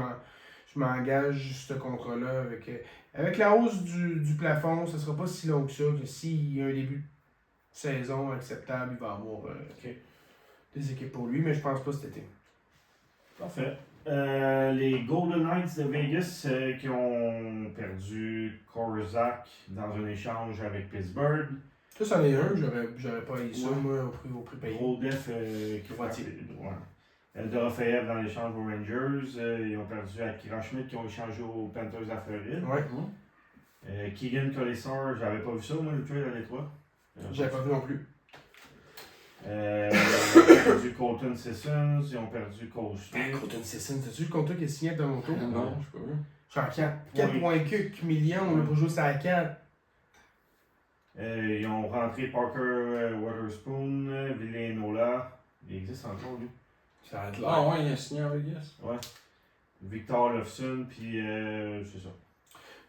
m'engage sur ce contrat-là. Avec la hausse du plafond, ça sera pas si long que ça. Que s'il y a un début de saison acceptable, il va y avoir des équipes pour lui, mais je pense pas cet été. Parfait. Les Golden Knights de Vegas qui ont perdu Korczak dans un échange avec Pittsburgh. Ça, c'en est un, j'aurais pas eu ça, moi, au prix payé. Gros def qui Moitié. Dorofeyev dans l'échange aux Rangers. Ils ont perdu Akira Schmidt qui ont échangé aux Panthers de la Floride. Ouais. Keegan Colessor, j'avais pas vu ça, moi, le trade à Détroit. J'avais pas vu non plus. Ils ont perdu Colton Sissons, ils ont perdu Cole Smith. Colton Sissons, t'as-tu le contrat qui est signé à Toronto? Non, je sais pas. Genre 4,4 millions, on l'a pas joué ça à 4. Ils ont rentré Parker Waterspoon, Villenola. Il existe encore, lui. Ça a l'air. Ah ouais, il a signé à Vegas. Ouais. Victor Lofson, puis c'est ça.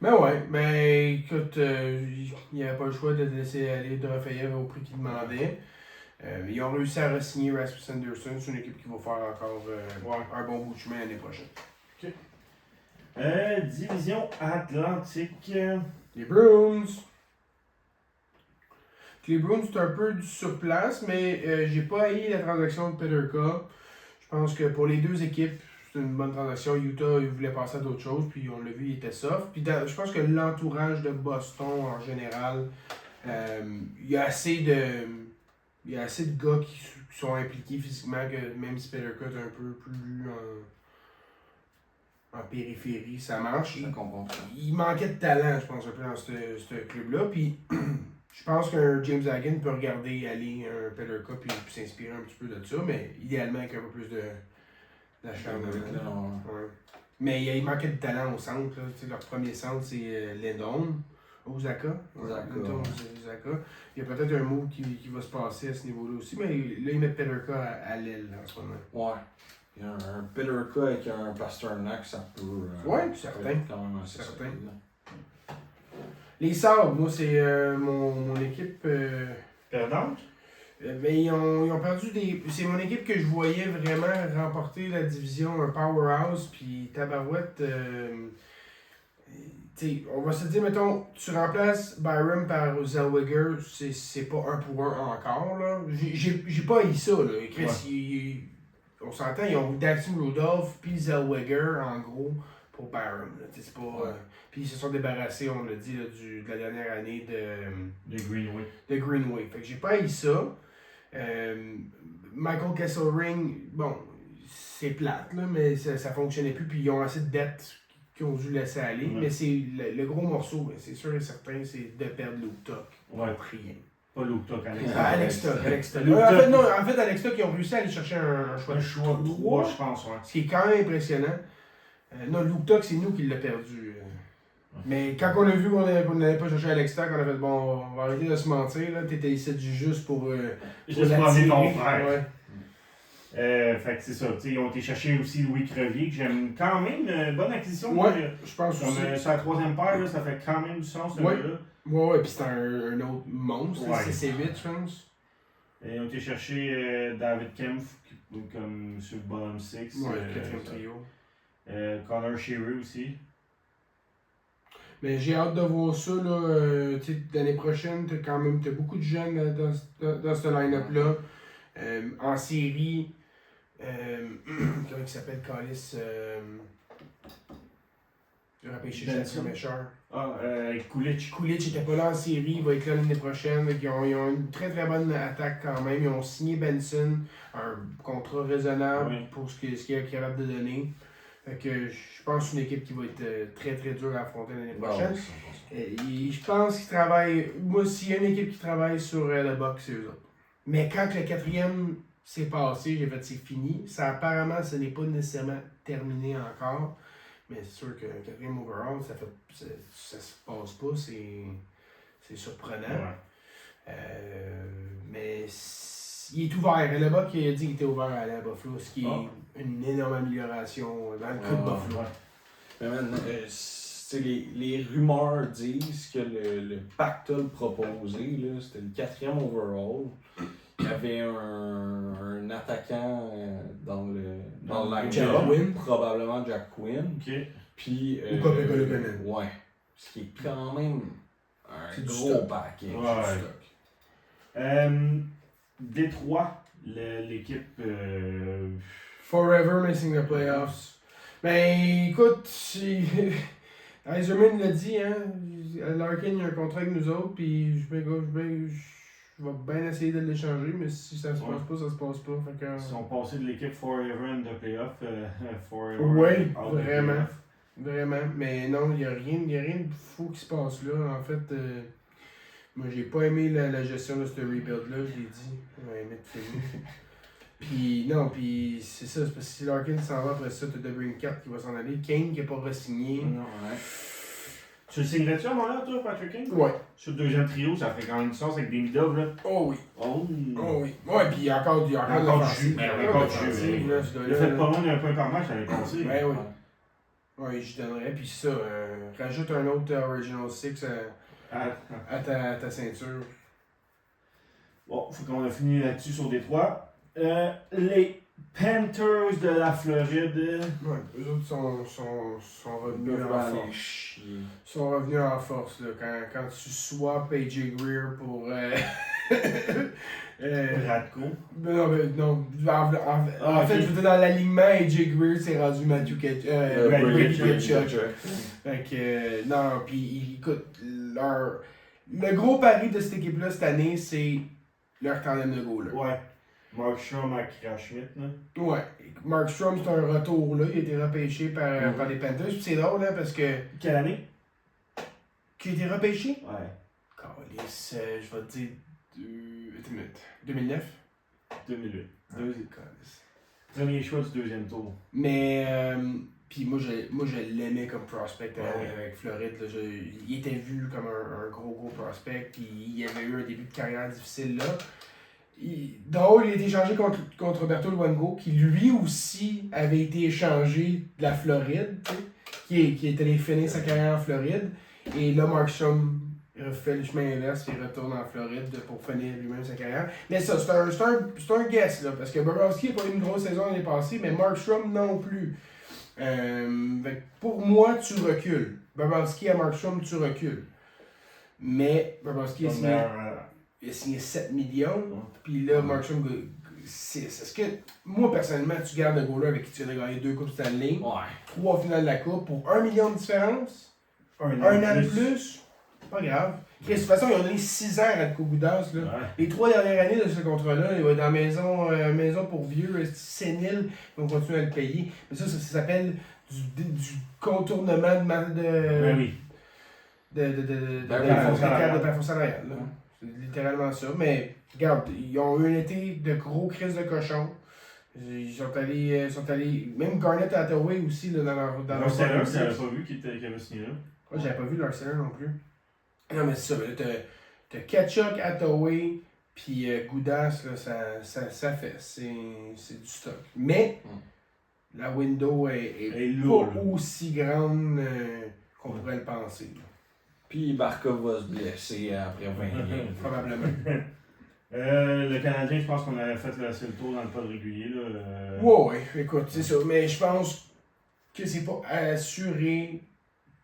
Mais ouais, mais écoute, il n'y avait pas le choix de laisser aller Dorofeyev au prix qu'il demandait. Ils ont réussi à re-signer Rasmus Anderson. C'est une équipe qui va faire encore un bon bout de chemin l'année prochaine. Division Atlantique. Les Bruins. Les Bruins, c'est un peu du sur place, mais j'ai pas haï la transaction de Peterka. Je pense que pour les deux équipes, c'est une bonne transaction. Utah, il voulait passer à d'autres choses, puis on l'a vu, il était soft. Puis je pense que l'entourage de Boston, en général, il y a assez de gars qui sont impliqués physiquement, que même si Peterka est un peu plus en périphérie, ça marche. Il manquait de talent, je pense, un peu dans ce club-là. Puis je pense qu'un James Hagen peut regarder aller un Peterka puis s'inspirer un petit peu de ça, mais idéalement avec un peu plus d'acharnement. Ouais. Mais il manquait de talent au centre. Là. Leur premier centre, c'est Lindon. Osaka. Osaka. Il y a peut-être un mot qui va se passer à ce niveau-là aussi, mais là, ils mettent Peterka à l'aile en ce moment. Ouais. Il y a un Peterka avec un Pasternak, ça peut. Ouais, certain. Quand même assez Certain. solide, là. Les Sabres, moi, c'est mon équipe. Perdante? Ben, ils ont perdu des. C'est mon équipe que je voyais vraiment remporter la division, un powerhouse, puis Tabarouette. T'sais, on va se dire, mettons, tu remplaces Byram par Zellweger, c'est pas 1 pour 1 encore, là. J'ai pas eu ça, là. Chris, on s'entend, ils ont Daxton Rudolph puis Zellweger, en gros, pour Byram, là. C'est pas... puis ils se sont débarrassés, on l'a dit, là, de la dernière année De Greenway. de Greenway. Fait que j'ai pas eu ça. Michael Kesselring, bon, c'est plate, là, mais ça fonctionnait plus, puis ils ont assez de dettes qu'ils ont dû laisser aller. Ouais. Mais c'est le gros morceau, ben, c'est sûr et certain, c'est de perdre Luke Tuck. Ouais. Pour rien. Pas Luke Tuck, Alex. Alex Tuck. Luke En fait, Alex Tuck, ils ont réussi à aller chercher un choix Un de choix de 3, je pense, ouais. ce qui est quand même impressionnant. Non, Luke Tuck, c'est nous qui l'a perdu. Mais quand on a vu qu'on n'allait pas chercher Alex Tuck, on a fait bon, on va arrêter de se mentir. T'étais ici juste pour. Juste pour amener ton l'attirer. frère. Ouais. Fait que c'est ça, tu sais, ils ont été chercher aussi Louis Crevier, que j'aime quand même, bonne acquisition. Ouais, je pense Comme aussi. c'est la troisième paire, là, ça fait quand même du sens, ce Ouais. gars-là. Ouais, puis c'est un autre monstre, Ouais. c'est C8, je pense. Et ils ont été chercher David Kempf, comme sur le bottom 6. Ouais, quatrième trio. Connor Shearer aussi. Mais j'ai hâte de voir ça, là. Tu sais, l'année prochaine, t'as beaucoup de jeunes dans ce line-up-là. En série, comment il s'appelle, Callis? Je rappelle chez Jackson Mesher. Kulich. Kulich était pas là en série, il va être là l'année prochaine. Ils ont une très très bonne attaque quand même. Ils ont signé Benson, un contrat raisonnable pour ce qu'il est capable de donner. Fait que je pense que c'est une équipe qui va être très très dure à affronter l'année prochaine. Je pense qu'ils travaillent. Moi, s'il y a une équipe qui travaille sur le box, c'est eux autres. Mais quand le quatrième s'est passé, j'ai fait c'est fini. Ça apparemment, ce n'est pas nécessairement terminé encore. Mais c'est sûr qu'un quatrième overall, ça se passe pas, c'est surprenant. Ouais. Mais il est ouvert. Le bas qui a dit qu'il était ouvert à la Buffalo, ce qui est une énorme amélioration dans le cas de Buffalo. Mais man, les rumeurs disent que le pactole proposé, là, c'était le 4e overall. Il y avait un attaquant dans le Jack line-up, Quinn. probablement Jack Quinn. Ok. Puis, Ou Copé Coloconen. ouais. Ce qui est quand même C'est un du gros stock. package. Ouais. Détroit, l'équipe. Forever missing the playoffs. Ben écoute, Eiserman l'a dit, hein. Larkin il a un contrat avec nous autres, puis je vais bien essayer de l'échanger, mais si ça se passe pas, ça se passe pas. Fait que... Ils sont passés de l'équipe Forever in the playoff. Forever Oui, out of the vraiment. playoff. Vraiment. Mais non, il n'y a rien de fou qui se passe là. En fait, moi j'ai pas aimé la gestion de ce rebuild-là, je l'ai dit. J'ai aimé de finir. Puis c'est ça, c'est parce que si Larkin s'en va après ça, t'as DeBrincat qui va s'en aller. Kane qui n'a pas re-signé. Non, ouais. Tu le signerais-tu à Montréal, toi, Patrick King? Ouais. Sur le deuxième trio, ça ferait quand même du sens avec des Midov, là. Oh oui. Oh! Oh oui. Ouais, puis il y a encore de Encore l'offensive. du jus. Il y a Encore encore du de jus, l'offensive, là, ce Il a gars-là. fait pas loin d'un point par match l'année passée. Ouais, oui. Ouais, je donnerais. Puis ça, rajoute un autre Original 6 à ta ceinture. Bon, faut qu'on a fini là-dessus sur Détroit. Les Panthers de la Floride. Ouais, eux autres sont revenus Ils en peuvent aller force. chier. Sont revenus en force là, quand tu swaps AJ Greer pour. Radko. Non. En ok. fait, je veux dire, dans l'alignement, AJ Greer s'est rendu Matthew Brady Ketchuk. Fait que, non, puis écoute, le gros pari de cette équipe-là cette année, c'est leur tandem de goal. Ouais. Markstrom à Schmidt, là. Ouais, Markstrom, c'est un retour là, il a été repêché par les Panthers. Puis c'est drôle, hein, parce que. Quelle année? Qui a été repêché? Ouais. Calice, je vais te dire. Attends une minute. 2009? 2008. Calice. Premier choix du deuxième tour. Mais, puis moi je l'aimais comme prospect Ouais. avec Floride. Là, il était vu comme un gros prospect, puis il avait eu un début de carrière difficile là. Drôle, il a été échangé contre Roberto Luongo, qui lui aussi avait été échangé de la Floride, tu sais, qui est allé finir sa carrière en Floride. Et là, Markstrom refait le chemin inverse et retourne en Floride pour finir lui-même sa carrière. Mais ça, c'est un guess, là, parce que Bobrovski n'a pas eu une grosse saison l'année passée, mais Markstrom non plus. Fait que pour moi, tu recules. Bobrovski à Markstrom, tu recules. Mais Bobrovski il a signé 7 millions, puis là, Markstrom 6. Est-ce que, moi, personnellement, tu gardes le goaler avec qui tu viens de gagner 2 Coupes Stanley, Ouais. 3 finales de la Coupe, pour 1 million de différence? Un an de plus? Pas grave. De toute façon, ils ont donné 6 ans à Radko Gudas. Là. Ouais. Les 3 dernières années de ce contrat-là, il va être dans la maison pour vieux, sénile, ils vont continuer à le payer. Mais ça s'appelle du contournement Ben oui. de salarial. plafond salarial. Là. C'est littéralement ça. Mais regarde, ils ont eu un été de gros crises de cochon. Ils sont allés. Même Garnett et Hathaway aussi là, dans leur Marcellin, tu n'avais pas vu qu'il avait signé là. Moi, j'avais pas vu leur salaire non plus. Non, mais c'est ça. Là, t'as Ketchuk, Hathaway, puis Goudas, là, ça fait. C'est du stock. Mais la window est Elle est pas lourde. aussi grande qu'on pourrait le penser. Là. Puis Barkov va se blesser après 20 games. Probablement. Le Canadien, je pense qu'on avait fait le tour dans le pod régulier. Là, Ouais, écoute, c'est ça. Mais je pense que c'est pas assuré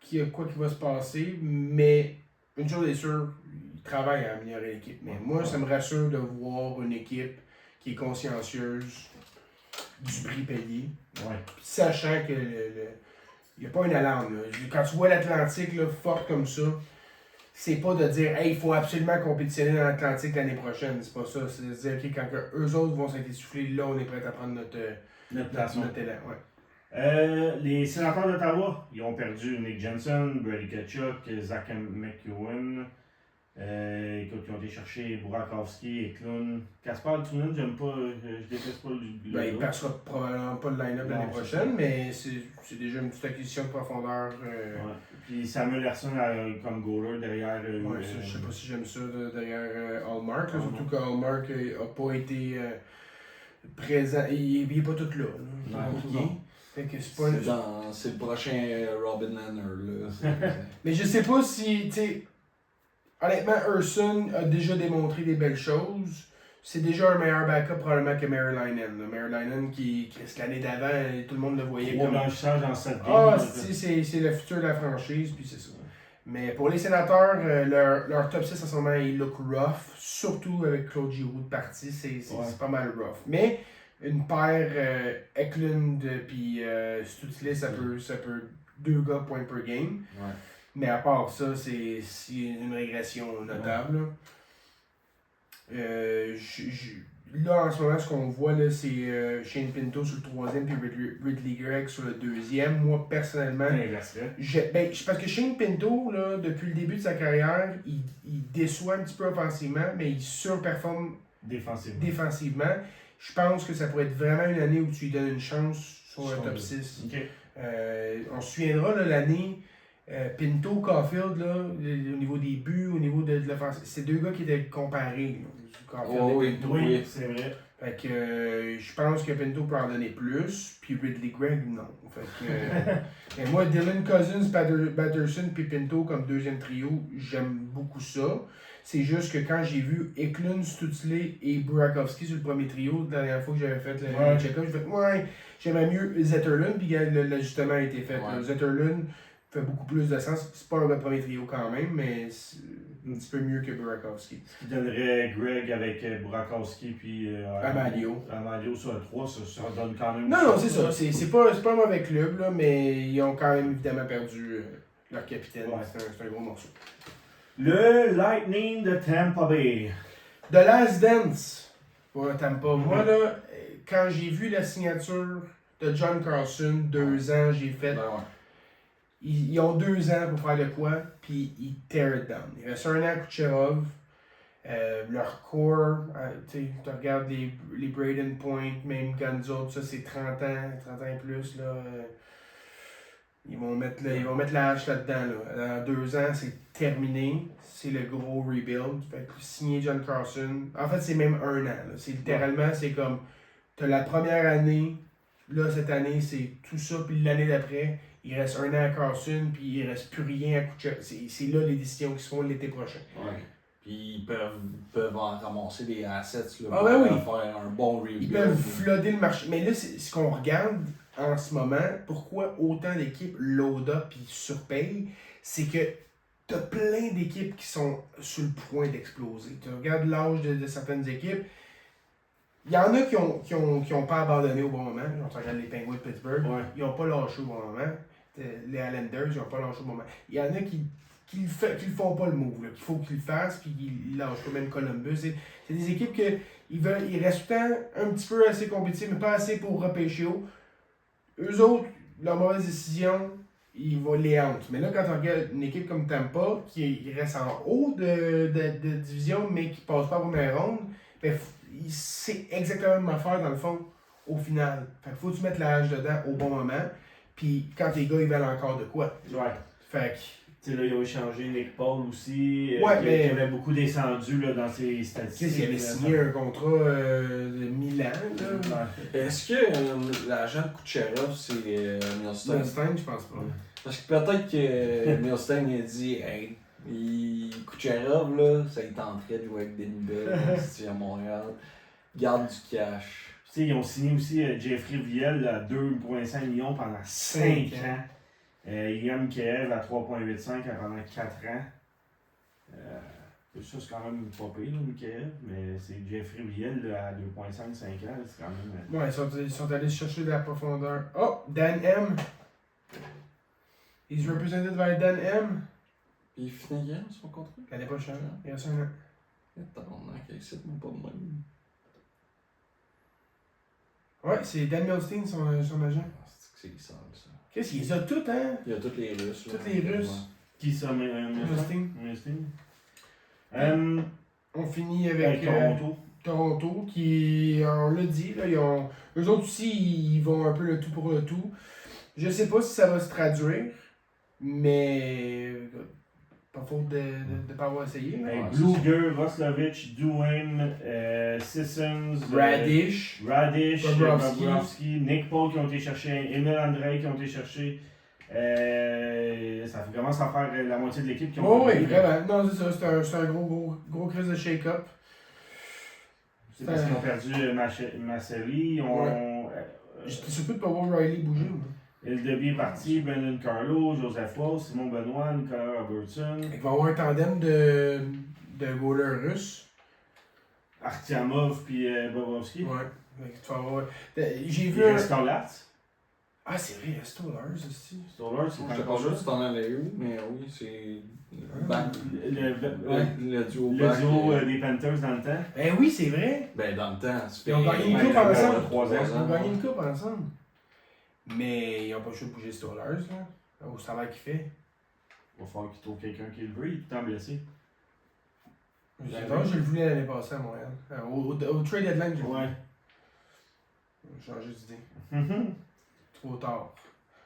qu'il y a quoi qui va se passer. Mais une chose est sûre, ils travaillent à améliorer l'équipe. Mais moi, ça me rassure de voir une équipe qui est consciencieuse du prix payé. Ouais. Puis sachant que il n'y a pas une alarme. Là. Quand tu vois l'Atlantique là, forte comme ça, c'est pas de dire hey, il faut absolument compétitionner dans l'Atlantique l'année prochaine. C'est pas ça. C'est de dire okay, quand eux autres vont s'être essoufflés, là on est prêt à prendre notre élan. Ouais. Les sénateurs d'Ottawa, ils ont perdu Nick Jensen, Brady Tkachuk, Zach McEwen. Écoute, ils ont été chercher Burakovsky et Klun. Kaspar Tunen, j'aime pas, je déteste pas le Il ne passera probablement pas le line-up l'année prochaine, mais c'est déjà une petite acquisition de profondeur. Ouais. Puis Samuel Larson comme goaler derrière. Ouais, je sais pas si j'aime ça derrière Hallmark, là, surtout que Hallmark n'a pas été présent. Il n'est pas tout là. Non. Fait que c'est pas C'est le prochain Robin Lanner. Là. Mais je sais pas si, tu sais, honnêtement, Urson a déjà démontré des belles choses. C'est déjà un meilleur backup probablement que Marylainen. Marylainen qui l'année d'avant, tout le monde le voyait Gros comme... blanchissage dans cette game. Ah, c'est le futur de la franchise, puis c'est ça. Mais pour les sénateurs, leur top 6 en ce moment, il look rough. Surtout avec Claude Giroux de partie, c'est pas mal rough. Mais une paire Eklund puis Stutzle, ça peut 2 gars point per game. Ouais. Mais à part ça, c'est une régression notable. Là, en ce moment, ce qu'on voit, là, c'est Shane Pinto sur le 3e puis Ridley Gregg sur le 2e. Moi, personnellement, parce que Shane Pinto, là, depuis le début de sa carrière, il déçoit un petit peu offensivement, mais il surperforme défensivement. Je pense que ça pourrait être vraiment une année où tu lui donnes une chance sur un top 6. Okay. On se souviendra de l'année Pinto, Caulfield, là, au niveau des buts, au niveau de l'offensive. C'est 2 gars qui étaient comparés. Oui, c'est vrai. Fait que je pense que Pinto peut en donner plus, puis Ridley Gregg, non. Fait que, mais moi, Dylan Cousins, Batterson puis Pinto comme deuxième trio, j'aime beaucoup ça. C'est juste que quand j'ai vu Eklund, Stutzley et Burakovsky sur le premier trio, la dernière fois que j'avais fait le check-up, j'ai fait ouais, j'aimais mieux Zetterlund, puis l'ajustement a été fait. Ouais. Zetterlund fait beaucoup plus de sens. C'est pas un premier trio quand même, mais c'est un petit peu mieux que Burakovsky. Ce qui donnerait Greg avec Burakovsky puis Amadio, sur le 3, ça donne quand même. Non, c'est ça. C'est pas un mauvais club, là, mais ils ont quand même évidemment perdu leur capitaine. Ouais. C'est un gros morceau. Le Lightning de Tampa Bay. The Last Dance pour Tampa. Moi, là, quand j'ai vu la signature de John Carlson, 2 ans, j'ai fait. Ben ouais. Ils ont 2 ans pour faire de quoi, puis ils tear it down. Il reste 1 an à Kucherov. Leur core, tu regardes les Braden Point, même Gonzo, ça c'est 30 ans et plus. Là, ils vont mettre la hache là-dedans. Là. Dans 2 ans, c'est terminé. C'est le gros rebuild. Fait que signer John Carlson. En fait, c'est même 1 an. Là. C'est littéralement, c'est comme. T'as la première année. Là, cette année, c'est tout ça. Puis l'année d'après, il reste 1 an à Carlson. Puis il reste plus rien à Kucherov. C'est là les décisions qui se font l'été prochain. Ouais. Puis ils peuvent en ramasser des assets là, Ah pour ben oui. faire un bon rebuild. Ils peuvent flooder le marché. Mais là, c'est ce qu'on regarde en ce moment. Pourquoi autant d'équipes load up et surpayent, c'est que t'as plein d'équipes qui sont sur le point d'exploser. Tu regardes l'âge de certaines équipes. Il y en a qui ont pas abandonné au bon moment. On regarde les Penguins de Pittsburgh. Ouais. Ils n'ont pas lâché au bon moment. Les Islanders, ils n'ont pas lâché au bon moment. Il y en a qui le font pas le move, là, qu'il faut qu'ils le fassent, puis ils lâchent pas, même Columbus. C'est des équipes que ils restent tout le temps un petit peu assez compétitifs, mais pas assez pour repêcher haut. Eux autres, leur mauvaise décision, ils vont les hanter. Mais là, quand on regarde une équipe comme Tampa, qui reste en haut de division, mais qui passe pas à la première ronde, ben, c'est exactement la même affaire dans le fond, au final. Fait que faut que tu mettes la hache dedans au bon moment, puis quand les gars, ils veulent encore de quoi. Ouais. Fait que. Tu sais, là, ils ont échangé Nick Paul aussi, Ouais, qui avait beaucoup descendu là, dans ses statistiques. Qu'est-ce qu'il avait signé un contrat de 1000 ans, là? Est-ce que l'agent de Kucherov, c'est Milstein? Milstein, je pense pas. Parce que peut-être que Milstein a dit hey, Kucherov, là, ça il tenterait de jouer avec des nouvelles à Montréal. Garde du cash. Tu sais, ils ont signé aussi Jeffrey Viel à 2,5 millions pendant 5 ans. Yann Keev à 3,85 pendant 4 ans. Ça, c'est quand même pas pire, là, Keev, mais c'est Jeffrey Viel à 2,5, 5 ans. C'est quand même. Ouais, ils sont allés chercher de la profondeur. Oh, Dan M. He's represented by Dan M. Il finit hier son contrat? L'année prochaine. Il reste 1 an. Attends, c'est même pas de même. Ouais, c'est Dan Milstein, son agent. C'est sale, ça. Qu'est-ce qu'il les a toutes, hein? Il y a tous les Russes. Tous les Russes. Qui ça, Milstein. Milstein? On finit avec Toronto. Toronto, qui, on l'a dit, là, eux autres aussi, ils vont un peu le tout pour le tout. Je sais pas si ça va se traduire, mais pas faute de pas avoir essayé. Là. Bluger, Roslovich, Duane, Sissons, Radish, Bobrovsky, Nick Paul qui ont été cherchés, Emil Andrei qui ont été cherchés. Ça commence à faire la moitié de l'équipe qui ont oh, oui, vraiment. Non, c'est ça. C'est un gros crise de shake-up. C'est parce qu'ils ont perdu Masseri. J'étais surpris de ne pas voir Riley bouger. Eldeby est parti, Brendan Carlo, Joseph Wall, Simon Benoit, Nicolas Robertson. Il va y avoir un tandem de goalers russes. Artyamov puis Bobrovsky. Ouais. J'ai vu. Il reste Stolarz. Ah, c'est vrai, il y a Stolarz aussi. Stolarz, Je c'est sais pas sûr si t'en allais où, mais oui, c'est. Le duo le back. duo des Panthers dans le temps. Eh oui, c'est vrai. Ben, dans le temps, ça fait. Ils ont gagné une coupe Ouais, ensemble. 3 ans. Ils ont gagné une coupe ensemble. Mais ils n'ont pas le choix de bouger Stolarz, là. Au salaire qu'il fait. Il va falloir qu'il trouve quelqu'un qui le veut, il est tant blessé. Je le voulais l'année passée à Montréal. Au trade deadline, je le voulais. J'ai changé d'idée.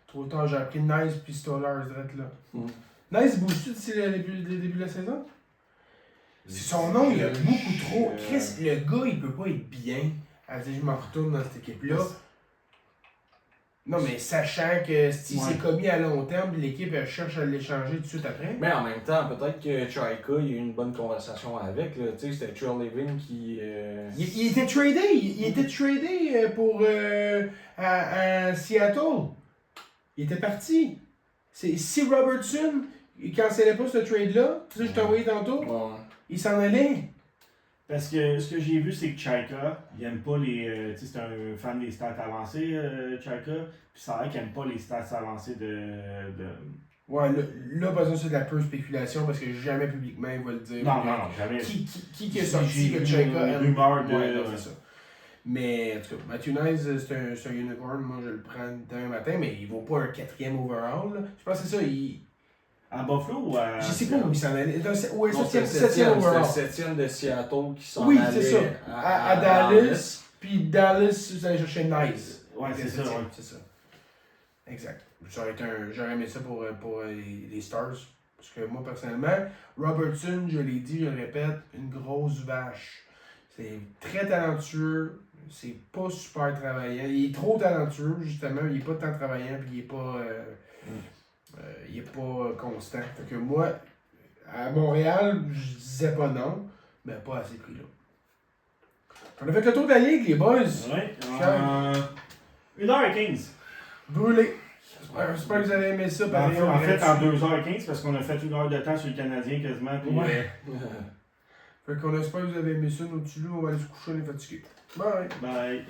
Trop tard, j'ai appris Nice puis Stolarz direct là. Nice bouge-tu d'ici le début de la saison? Son nom, il a beaucoup trop. Chris, le gars, il peut pas être bien. Elle dit, je m'en retourne dans cette équipe-là. Non, mais sachant que si Ouais. c'est commis à long terme, l'équipe elle cherche à l'échanger tout de suite après. Mais en même temps, peut-être que Chaika, il y a eu une bonne conversation avec. Là. Tu sais, c'était Trellevin qui. Il était tradé, il était tradé pour à Seattle. Il était parti. Si Robertson il cancellait pas ce trade-là, tu sais, je t'ai envoyé tantôt, Ouais. il s'en allait. Parce que ce que j'ai vu, c'est que Chaika, il aime pas les. Tu sais, c'est un fan des stats avancées, Chaika. Puis ça a l'air qu'il aime pas les stats avancées de. Ouais, là, par exemple, c'est de la pure spéculation parce que jamais publiquement il va le dire. Non, jamais. Qui est sorti J'ai que vu Chaika une aime? rumeur de. Ouais, non, c'est ça. Mais en tout cas, Matthew Nice, c'est un unicorn. Moi, je le prends demain matin, mais il vaut pas un 4e overall. Là. Je pense que c'est ça. À Buffalo ou à. Je sais pas où il s'en allait. Ouais, Non, 7e c'était overall. le 7e de Seattle qui s'en Oui, allait c'est ça. À Dallas. Puis Dallas, vous allez chercher Nice. Ouais, c'est ça, ouais. C'est ça. Exact. J'aurais aimé ça pour les Stars. Parce que moi, personnellement, Robertson, je l'ai dit, je le répète, une grosse vache. C'est très talentueux. C'est pas super travaillant. Il est trop talentueux, justement. Il est pas tant travaillant, puis il est pas constant. Fait que moi, à Montréal, je disais pas non, mais pas à ces prix-là. On a fait le tour de la ligue, les boys. Ouais. Fier. 1h15. Brûlé. J'espère que vous avez aimé ça. En pareil, on fait, reste- en 2h15, parce qu'on a fait 1 heure de temps sur le Canadien quasiment. Puis, Ouais. Fait qu'on espère que vous avez aimé ça. Nous, on va aller se coucher, on est fatigué. Bye. bye.